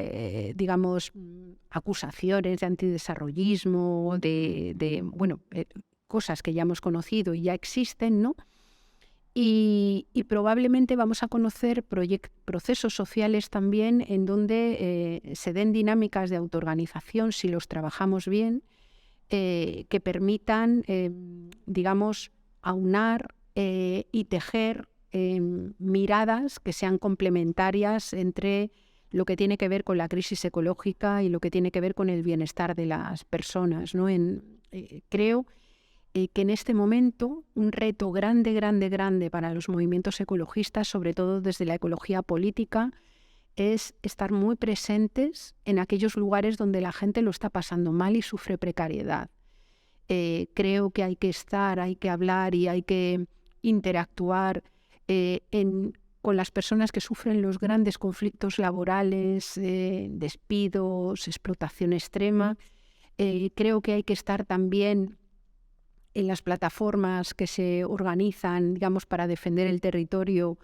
digamos, acusaciones de antidesarrollismo, cosas que ya hemos conocido y ya existen, ¿no? Y probablemente vamos a conocer procesos sociales también en donde se den dinámicas de autoorganización, si los trabajamos bien, que permitan, digamos, aunar y tejer miradas que sean complementarias entre lo que tiene que ver con la crisis ecológica y lo que tiene que ver con el bienestar de las personas, ¿no? Creo que en este momento un reto grande para los movimientos ecologistas, sobre todo desde la ecología política, es estar muy presentes en aquellos lugares donde la gente lo está pasando mal y sufre precariedad. Creo que hay que estar, hay que hablar y hay que interactuar con las personas que sufren los grandes conflictos laborales, despidos, explotación extrema. Creo que hay que estar también en las plataformas que se organizan, digamos, para defender el territorio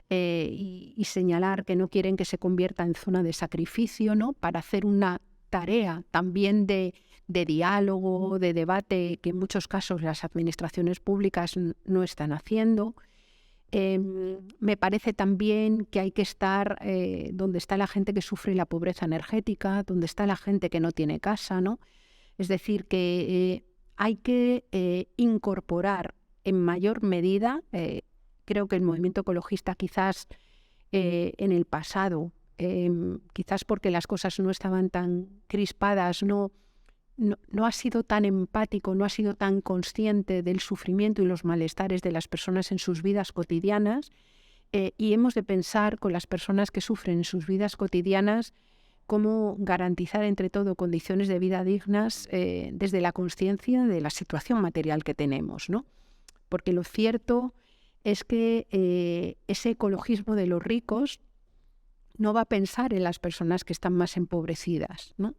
y señalar que no quieren que se convierta en zona de sacrificio, ¿no? Para hacer una tarea también de diálogo, de debate, que en muchos casos las administraciones públicas no están haciendo. Me parece también que hay que estar donde está la gente que sufre la pobreza energética, donde está la gente que no tiene casa, ¿no? Es decir, que hay que incorporar en mayor medida, creo que el movimiento ecologista quizás en el pasado, quizás porque las cosas no estaban tan crispadas, no ha sido tan empático, no ha sido tan consciente del sufrimiento y los malestares de las personas en sus vidas cotidianas, y hemos de pensar con las personas que sufren en sus vidas cotidianas cómo garantizar entre todo condiciones de vida dignas desde la consciencia de la situación material que tenemos, ¿no? Porque lo cierto es que ese ecologismo de los ricos no va a pensar en las personas que están más empobrecidas, ¿no?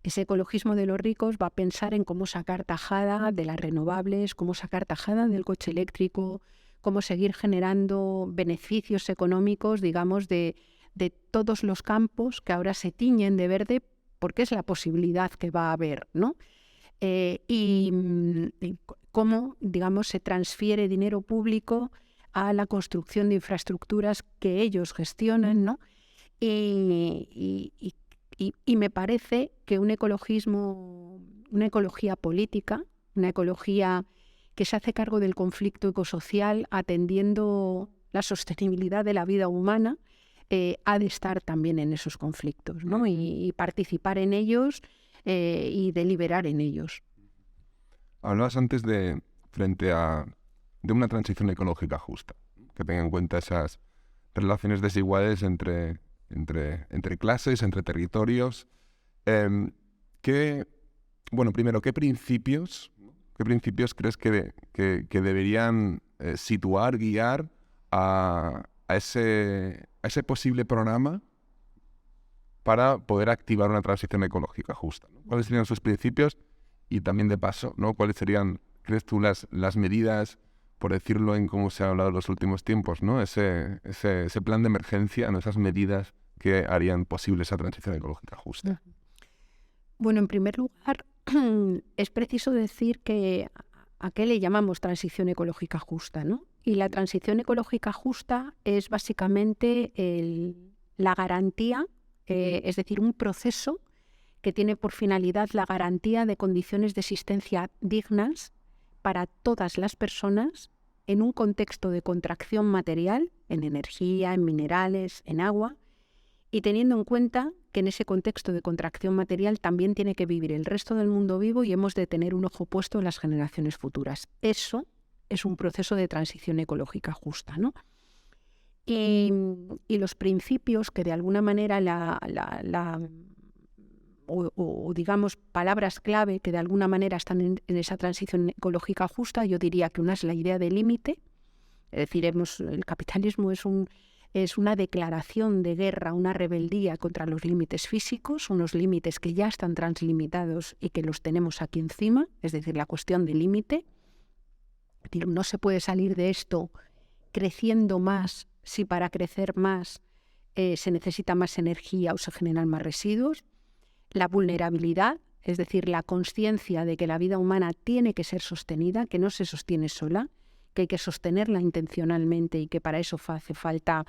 Ese ecologismo de los ricos va a pensar en cómo sacar tajada de las renovables, cómo sacar tajada del coche eléctrico, cómo seguir generando beneficios económicos, digamos, de todos los campos que ahora se tiñen de verde, porque es la posibilidad que va a haber, ¿no? y cómo, digamos, se transfiere dinero público a la construcción de infraestructuras que ellos gestionan, ¿no? Y me parece que un ecologismo, una ecología política, una ecología que se hace cargo del conflicto ecosocial atendiendo la sostenibilidad de la vida humana, ha de estar también en esos conflictos, ¿no? Y participar en ellos y deliberar en ellos. Hablabas antes de una transición ecológica justa, que tenga en cuenta esas relaciones desiguales entre clases, entre territorios. Primero, ¿qué principios crees que deberían situar, guiar a ese posible programa para poder activar una transición ecológica justa, ¿no? ¿Cuáles serían sus principios? Y también, de paso, ¿no?, ¿cuáles serían, crees tú, las medidas, por decirlo en cómo se ha hablado en los últimos tiempos, ¿no?, ese plan de emergencia, ¿no?, esas medidas que harían posible esa transición ecológica justa? Bueno, en primer lugar, es preciso decir a qué le llamamos transición ecológica justa, ¿no? Y la transición ecológica justa es básicamente la garantía, es decir, un proceso que tiene por finalidad la garantía de condiciones de existencia dignas para todas las personas en un contexto de contracción material, en energía, en minerales, en agua, y teniendo en cuenta que en ese contexto de contracción material también tiene que vivir el resto del mundo vivo y hemos de tener un ojo puesto en las generaciones futuras. Eso es un proceso de transición ecológica justa, ¿no? Y los principios que de alguna manera digamos palabras clave que de alguna manera están en esa transición ecológica justa, yo diría que una es la idea de límite, es decir, el capitalismo es una declaración de guerra, una rebeldía contra los límites físicos, unos límites que ya están translimitados y que los tenemos aquí encima, es decir, la cuestión del límite. Es decir, no se puede salir de esto creciendo más si para crecer más se necesita más energía o se generan más residuos. La vulnerabilidad, es decir, la consciencia de que la vida humana tiene que ser sostenida, que no se sostiene sola, que hay que sostenerla intencionalmente y que para eso hace falta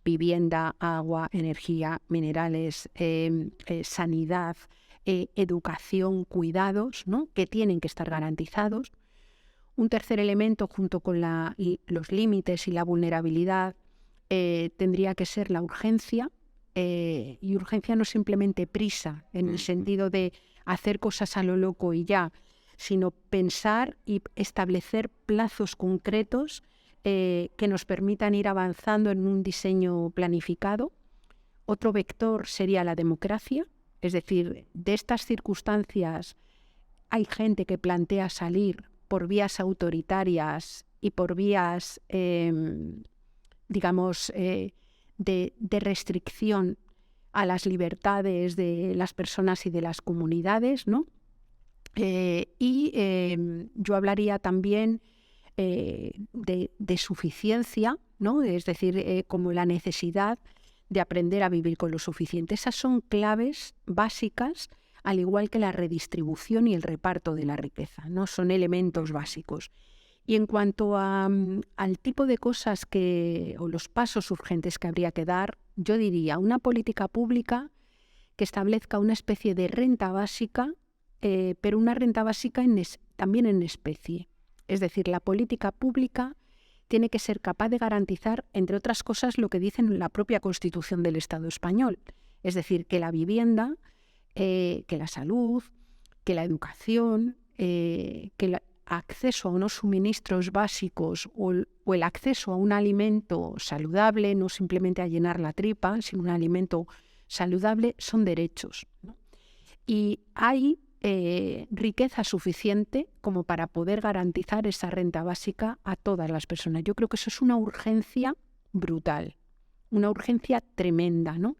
vivienda, agua, energía, minerales, sanidad, educación, cuidados, ¿no?, que tienen que estar garantizados. Un tercer elemento, junto con los límites y la vulnerabilidad, tendría que ser la urgencia. Y urgencia no simplemente prisa, en el sentido de hacer cosas a lo loco y ya, sino pensar y establecer plazos concretos que nos permitan ir avanzando en un diseño planificado. Otro vector sería la democracia, es decir, de estas circunstancias hay gente que plantea salir por vías autoritarias y por vías, de restricción a las libertades de las personas y de las comunidades, ¿no? Yo hablaría también de suficiencia, ¿no? Es decir, como la necesidad de aprender a vivir con lo suficiente. Esas son claves básicas, al igual que la redistribución y el reparto de la riqueza, ¿no? Son elementos básicos. Y en cuanto al tipo de cosas o los pasos urgentes que habría que dar, yo diría una política pública que establezca una especie de renta básica, pero una renta básica también en especie. Es decir, la política pública tiene que ser capaz de garantizar, entre otras cosas, lo que dice en la propia Constitución del Estado español. Es decir, que la vivienda, que la salud, que la educación, que el acceso a unos suministros básicos o el acceso a un alimento saludable, no simplemente a llenar la tripa, sino un alimento saludable, son derechos, ¿no? Y hay riqueza suficiente como para poder garantizar esa renta básica a todas las personas. Yo creo que eso es una urgencia brutal, una urgencia tremenda, ¿no?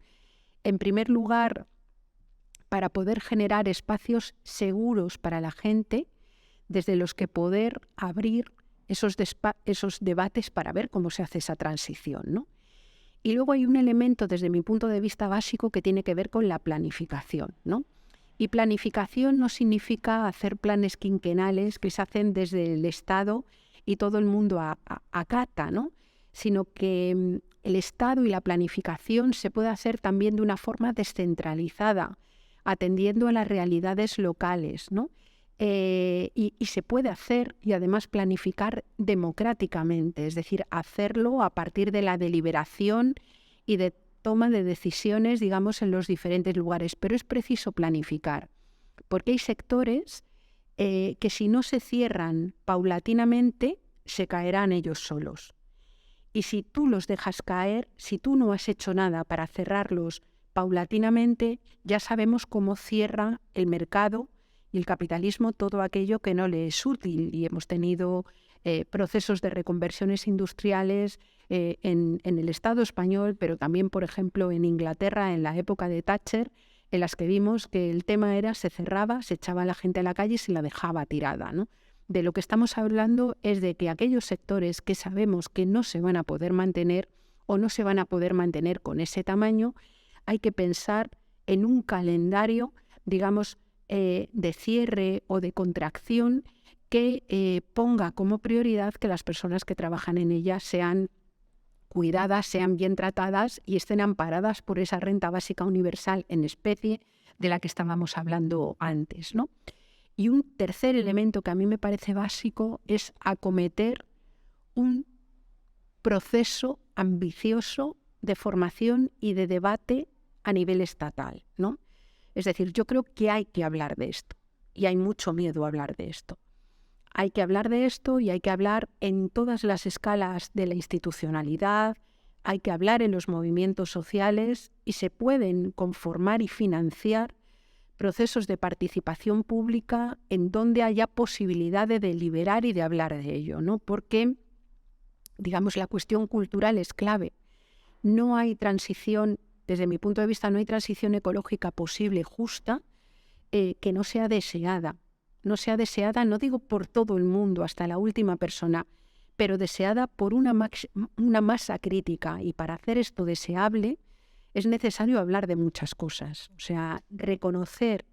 En primer lugar, para poder generar espacios seguros para la gente, desde los que poder abrir esos debates para ver cómo se hace esa transición, ¿no? Y luego hay un elemento, desde mi punto de vista básico, que tiene que ver con la planificación, ¿no? Y planificación no significa hacer planes quinquenales que se hacen desde el Estado y todo el mundo acata, ¿no? Sino que el Estado y la planificación se puede hacer también de una forma descentralizada, atendiendo a las realidades locales, ¿no? Y se puede hacer y además planificar democráticamente, es decir, hacerlo a partir de la deliberación y de toma de decisiones, digamos, en los diferentes lugares. Pero es preciso planificar, porque hay sectores que si no se cierran paulatinamente, se caerán ellos solos. Y si tú los dejas caer, si tú no has hecho nada para cerrarlos paulatinamente, ya sabemos cómo cierra el mercado y el capitalismo todo aquello que no le es útil. Y hemos tenido procesos de reconversiones industriales en el Estado español, pero también, por ejemplo, en Inglaterra, en la época de Thatcher, en las que vimos que el tema era se cerraba, se echaba a la gente a la calle y se la dejaba tirada, ¿no? De lo que estamos hablando es de que aquellos sectores que sabemos que no se van a poder mantener o no se van a poder mantener con ese tamaño, hay que pensar en un calendario, digamos, de cierre o de contracción que ponga como prioridad que las personas que trabajan en ella sean cuidadas, sean bien tratadas y estén amparadas por esa renta básica universal en especie de la que estábamos hablando antes, ¿no? Y un tercer elemento que a mí me parece básico es acometer un proceso ambicioso de formación y de debate a nivel estatal, ¿no? Es decir, yo creo que hay que hablar de esto y hay mucho miedo a hablar de esto. Hay que hablar de esto y hay que hablar en todas las escalas de la institucionalidad, hay que hablar en los movimientos sociales y se pueden conformar y financiar procesos de participación pública en donde haya posibilidad de deliberar y de hablar de ello, ¿no? Porque, digamos, la cuestión cultural es clave. No hay transición, desde mi punto de vista, no hay transición ecológica posible, justa, que no sea deseada. No sea deseada, no digo por todo el mundo, hasta la última persona, pero deseada por una masa crítica. Y para hacer esto deseable es necesario hablar de muchas cosas. O sea, reconocer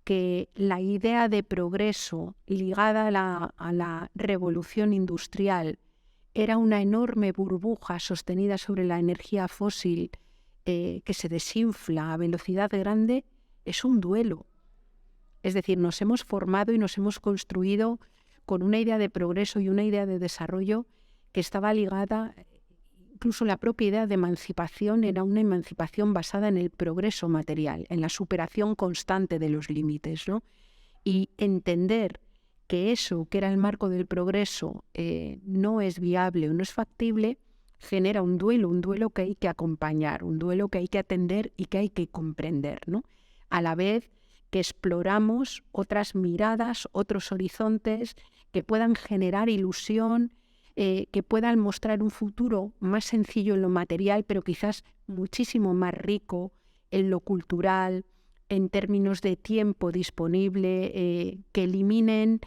que la idea de progreso ligada a la revolución industrial era una enorme burbuja sostenida sobre la energía fósil que se desinfla a velocidad grande, es un duelo. Es decir, nos hemos formado y nos hemos construido con una idea de progreso y una idea de desarrollo que estaba ligada, incluso la propia idea de emancipación era una emancipación basada en el progreso material, en la superación constante de los límites, ¿no? Y entender que eso, que era el marco del progreso, no es viable o no es factible, genera un duelo que hay que acompañar, un duelo que hay que atender y que hay que comprender, ¿no? A la vez que exploramos otras miradas, otros horizontes que puedan generar ilusión, que puedan mostrar un futuro más sencillo en lo material, pero quizás muchísimo más rico en lo cultural, en términos de tiempo disponible, que eliminen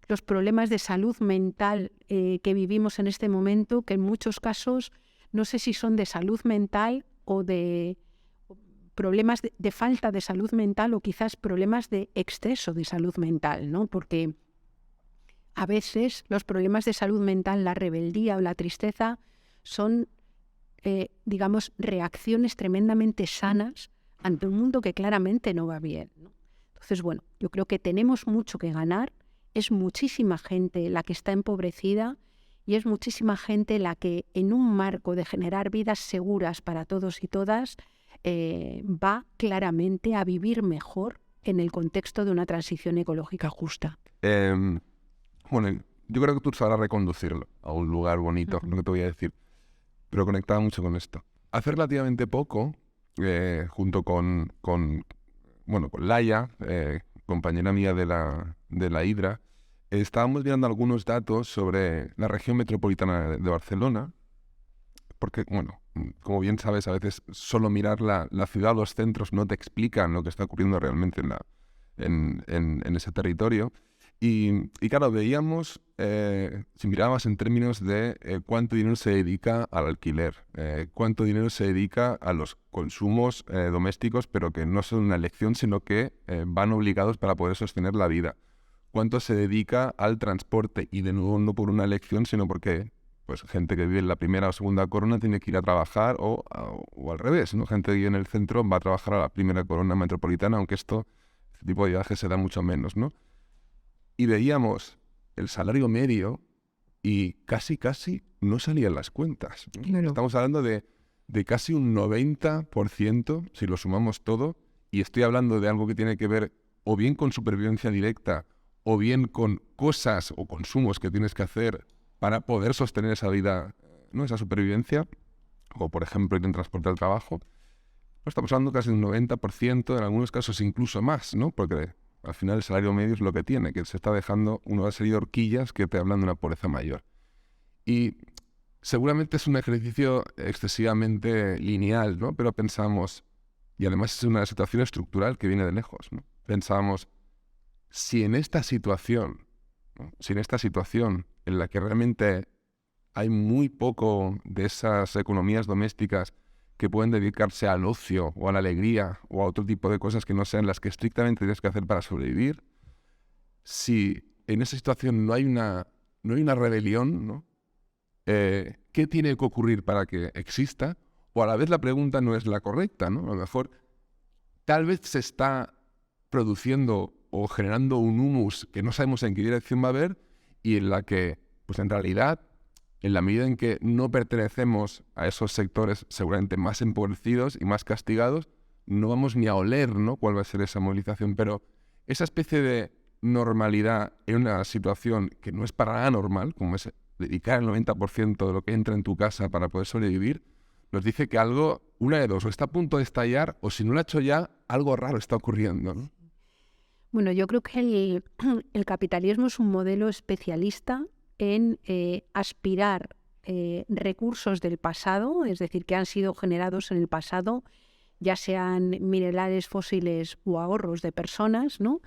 los problemas de salud mental que vivimos en este momento, que en muchos casos no sé si son de salud mental o de problemas de falta de salud mental o quizás problemas de exceso de salud mental, ¿no? Porque a veces los problemas de salud mental, la rebeldía o la tristeza son, digamos, reacciones tremendamente sanas ante un mundo que claramente no va bien, ¿no? Entonces, bueno, yo creo que tenemos mucho que ganar, es muchísima gente la que está empobrecida y es muchísima gente la que en un marco de generar vidas seguras para todos y todas va claramente a vivir mejor en el contexto de una transición ecológica justa. Bueno, yo creo que tú sabrás reconducirlo a un lugar bonito, lo que te voy a decir, pero conectaba mucho con esto. Hace relativamente poco, junto con Laia, compañera mía de la Hidra, estábamos viendo algunos datos sobre la región metropolitana de Barcelona, porque, bueno, como bien sabes, a veces solo mirar la ciudad o los centros no te explican lo que está ocurriendo realmente en ese territorio. Y claro, veíamos si miramos en términos de cuánto dinero se dedica al alquiler, cuánto dinero se dedica a los consumos domésticos, pero que no son una elección, sino que van obligados para poder sostener la vida. Cuánto se dedica al transporte, y de nuevo no por una elección, sino porque pues gente que vive en la primera o segunda corona tiene que ir a trabajar o al revés, ¿no? Gente que vive en el centro va a trabajar a la primera corona metropolitana, aunque este tipo de viajes se da mucho menos, ¿no? Y veíamos el salario medio y casi no salían las cuentas, ¿no? Claro. Estamos hablando de casi un 90%, si lo sumamos todo, y estoy hablando de algo que tiene que ver o bien con supervivencia directa o bien con cosas o consumos que tienes que hacer para poder sostener esa vida, ¿no? Esa supervivencia, o por ejemplo ir en transporte al trabajo. Estamos hablando casi de un 90%, en algunos casos incluso más, ¿no? Porque al final el salario medio es lo que tiene, que se está dejando una serie de horquillas que te hablan de una pobreza mayor. Y seguramente es un ejercicio excesivamente lineal, ¿no? Pero pensamos, y además es una situación estructural que viene de lejos, ¿no? Pensamos, si en esta situación, ¿no? Si en esta situación en la que realmente hay muy poco de esas economías domésticas que pueden dedicarse al ocio o a la alegría o a otro tipo de cosas que no sean las que estrictamente tienes que hacer para sobrevivir, si en esa situación no hay una rebelión, ¿no? ¿Qué tiene que ocurrir para que exista? O a la vez la pregunta no es la correcta, ¿no? A lo mejor tal vez se está produciendo o generando un humus que no sabemos en qué dirección va a haber, y en la que, pues en realidad, en la medida en que no pertenecemos a esos sectores seguramente más empobrecidos y más castigados, no vamos ni a oler, ¿no?, cuál va a ser esa movilización. Pero esa especie de normalidad en una situación que no es para nada normal, como es dedicar el 90% de lo que entra en tu casa para poder sobrevivir, nos dice que algo, una de dos, o está a punto de estallar, o si no lo ha hecho ya, algo raro está ocurriendo, ¿no? Bueno, yo creo que el capitalismo es un modelo especialista en aspirar recursos del pasado, es decir, que han sido generados en el pasado, ya sean minerales fósiles o ahorros de personas, ¿no?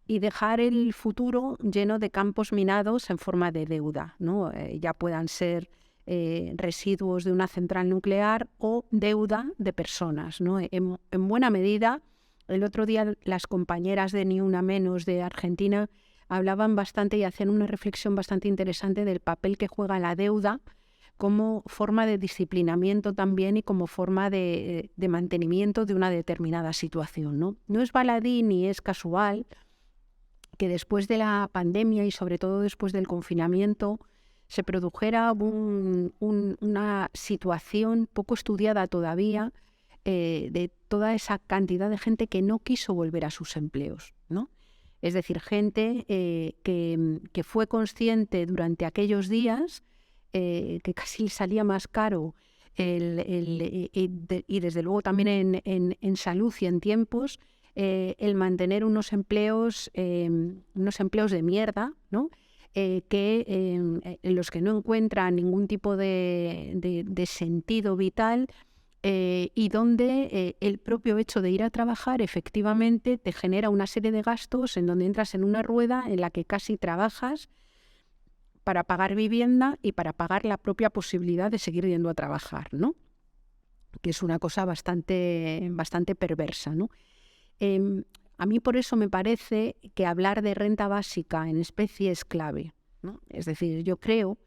Y dejar el futuro lleno de campos minados en forma de deuda, ¿no? Ya puedan ser residuos de una central nuclear o deuda de personas, ¿no? En buena medida, el otro día las compañeras de Ni Una Menos de Argentina hablaban bastante y hacían una reflexión bastante interesante del papel que juega la deuda como forma de disciplinamiento también y como forma de mantenimiento de una determinada situación, ¿no? No es baladí ni es casual que después de la pandemia y sobre todo después del confinamiento se produjera una situación poco estudiada todavía de toda esa cantidad de gente que no quiso volver a sus empleos, ¿no? Es decir, gente que fue consciente durante aquellos días que casi le salía más caro y desde luego también en salud y en tiempos el mantener unos empleos de mierda, ¿no? En los que no encuentran ningún tipo de sentido vital y donde el propio hecho de ir a trabajar efectivamente te genera una serie de gastos en donde entras en una rueda en la que casi trabajas para pagar vivienda y para pagar la propia posibilidad de seguir yendo a trabajar, ¿no? Que es una cosa bastante perversa, ¿no? A mí por eso me parece que hablar de renta básica en especie es clave, ¿no? Es decir, yo creo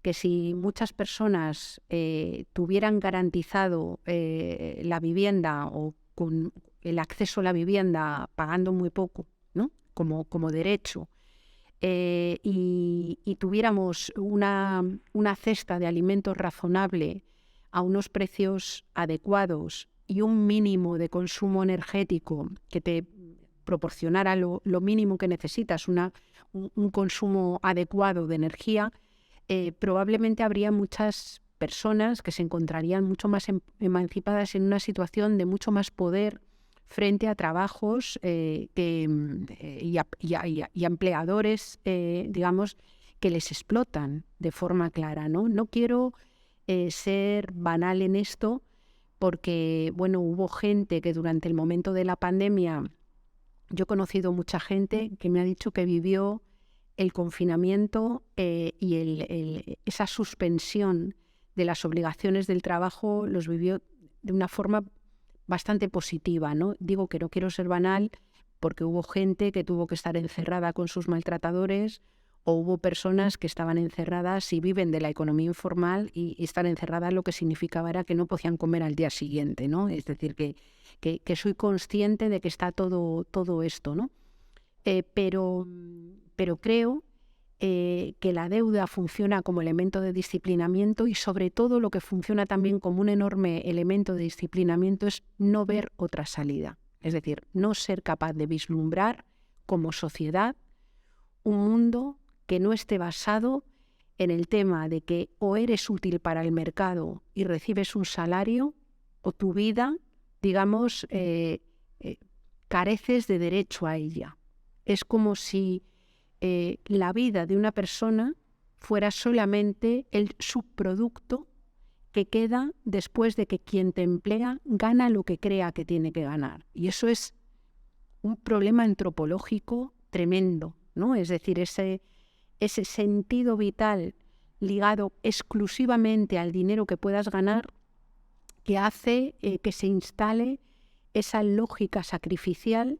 que si muchas personas tuvieran garantizado la vivienda o con el acceso a la vivienda pagando muy poco, ¿no?, como derecho, y tuviéramos una cesta de alimentos razonable a unos precios adecuados y un mínimo de consumo energético que te proporcionara lo mínimo que necesitas, un consumo adecuado de energía, probablemente habría muchas personas que se encontrarían mucho más emancipadas en una situación de mucho más poder frente a trabajos y a empleadores, digamos, que les explotan de forma clara, ¿no? No quiero ser banal en esto porque, bueno, hubo gente que durante el momento de la pandemia, yo he conocido mucha gente que me ha dicho que vivió el confinamiento y esa suspensión de las obligaciones del trabajo los vivió de una forma bastante positiva, ¿no? Digo que no quiero ser banal porque hubo gente que tuvo que estar encerrada con sus maltratadores, o hubo personas que estaban encerradas y viven de la economía informal y estar encerradas lo que significaba era que no podían comer al día siguiente, ¿no? Es decir, que soy consciente de que está todo esto, ¿no? Pero creo que la deuda funciona como elemento de disciplinamiento y sobre todo lo que funciona también como un enorme elemento de disciplinamiento es no ver otra salida. Es decir, no ser capaz de vislumbrar como sociedad un mundo que no esté basado en el tema de que o eres útil para el mercado y recibes un salario o tu vida, digamos, careces de derecho a ella. Es como si la vida de una persona fuera solamente el subproducto que queda después de que quien te emplea gana lo que crea que tiene que ganar. Y eso es un problema antropológico tremendo, ¿no? Es decir, ese sentido vital ligado exclusivamente al dinero que puedas ganar, que hace que se instale esa lógica sacrificial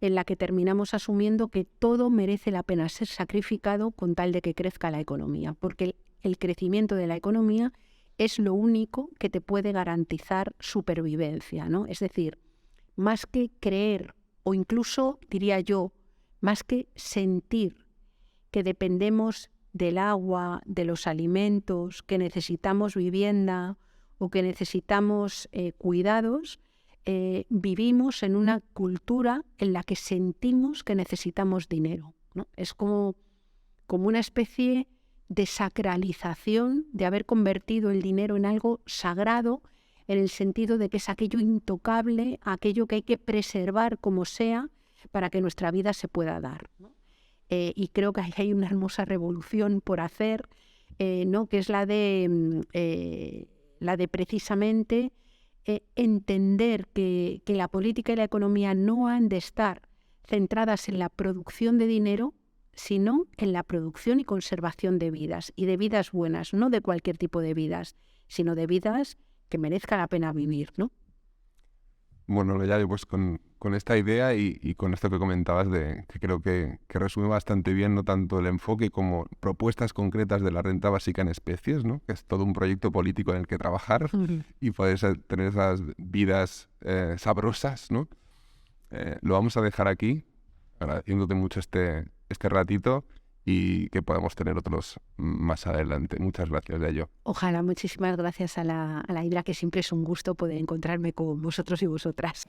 en la que terminamos asumiendo que todo merece la pena ser sacrificado con tal de que crezca la economía, porque el crecimiento de la economía es lo único que te puede garantizar supervivencia, ¿no? Es decir, más que creer, o incluso, diría yo, más que sentir que dependemos del agua, de los alimentos, que necesitamos vivienda o que necesitamos cuidados, vivimos en una cultura en la que sentimos que necesitamos dinero, ¿no? Es como una especie de sacralización, de haber convertido el dinero en algo sagrado, en el sentido de que es aquello intocable, aquello que hay que preservar como sea para que nuestra vida se pueda dar, ¿no? Y creo que hay una hermosa revolución por hacer, ¿no? Que es la de precisamente entender que la política y la economía no han de estar centradas en la producción de dinero, sino en la producción y conservación de vidas, y de vidas buenas, no de cualquier tipo de vidas, sino de vidas que merezca la pena vivir, ¿no? Bueno, ya pues con esta idea y con esto que comentabas, que creo que resume bastante bien no tanto el enfoque como propuestas concretas de la renta básica en especies, ¿no? Que es todo un proyecto político en el que trabajar y poder tener esas vidas sabrosas, ¿no? Lo vamos a dejar aquí, agradeciéndote mucho este ratito y que podamos tener otros más adelante. Muchas gracias, Yayo. Ojalá, muchísimas gracias a la Hidra, que siempre es un gusto poder encontrarme con vosotros y vosotras.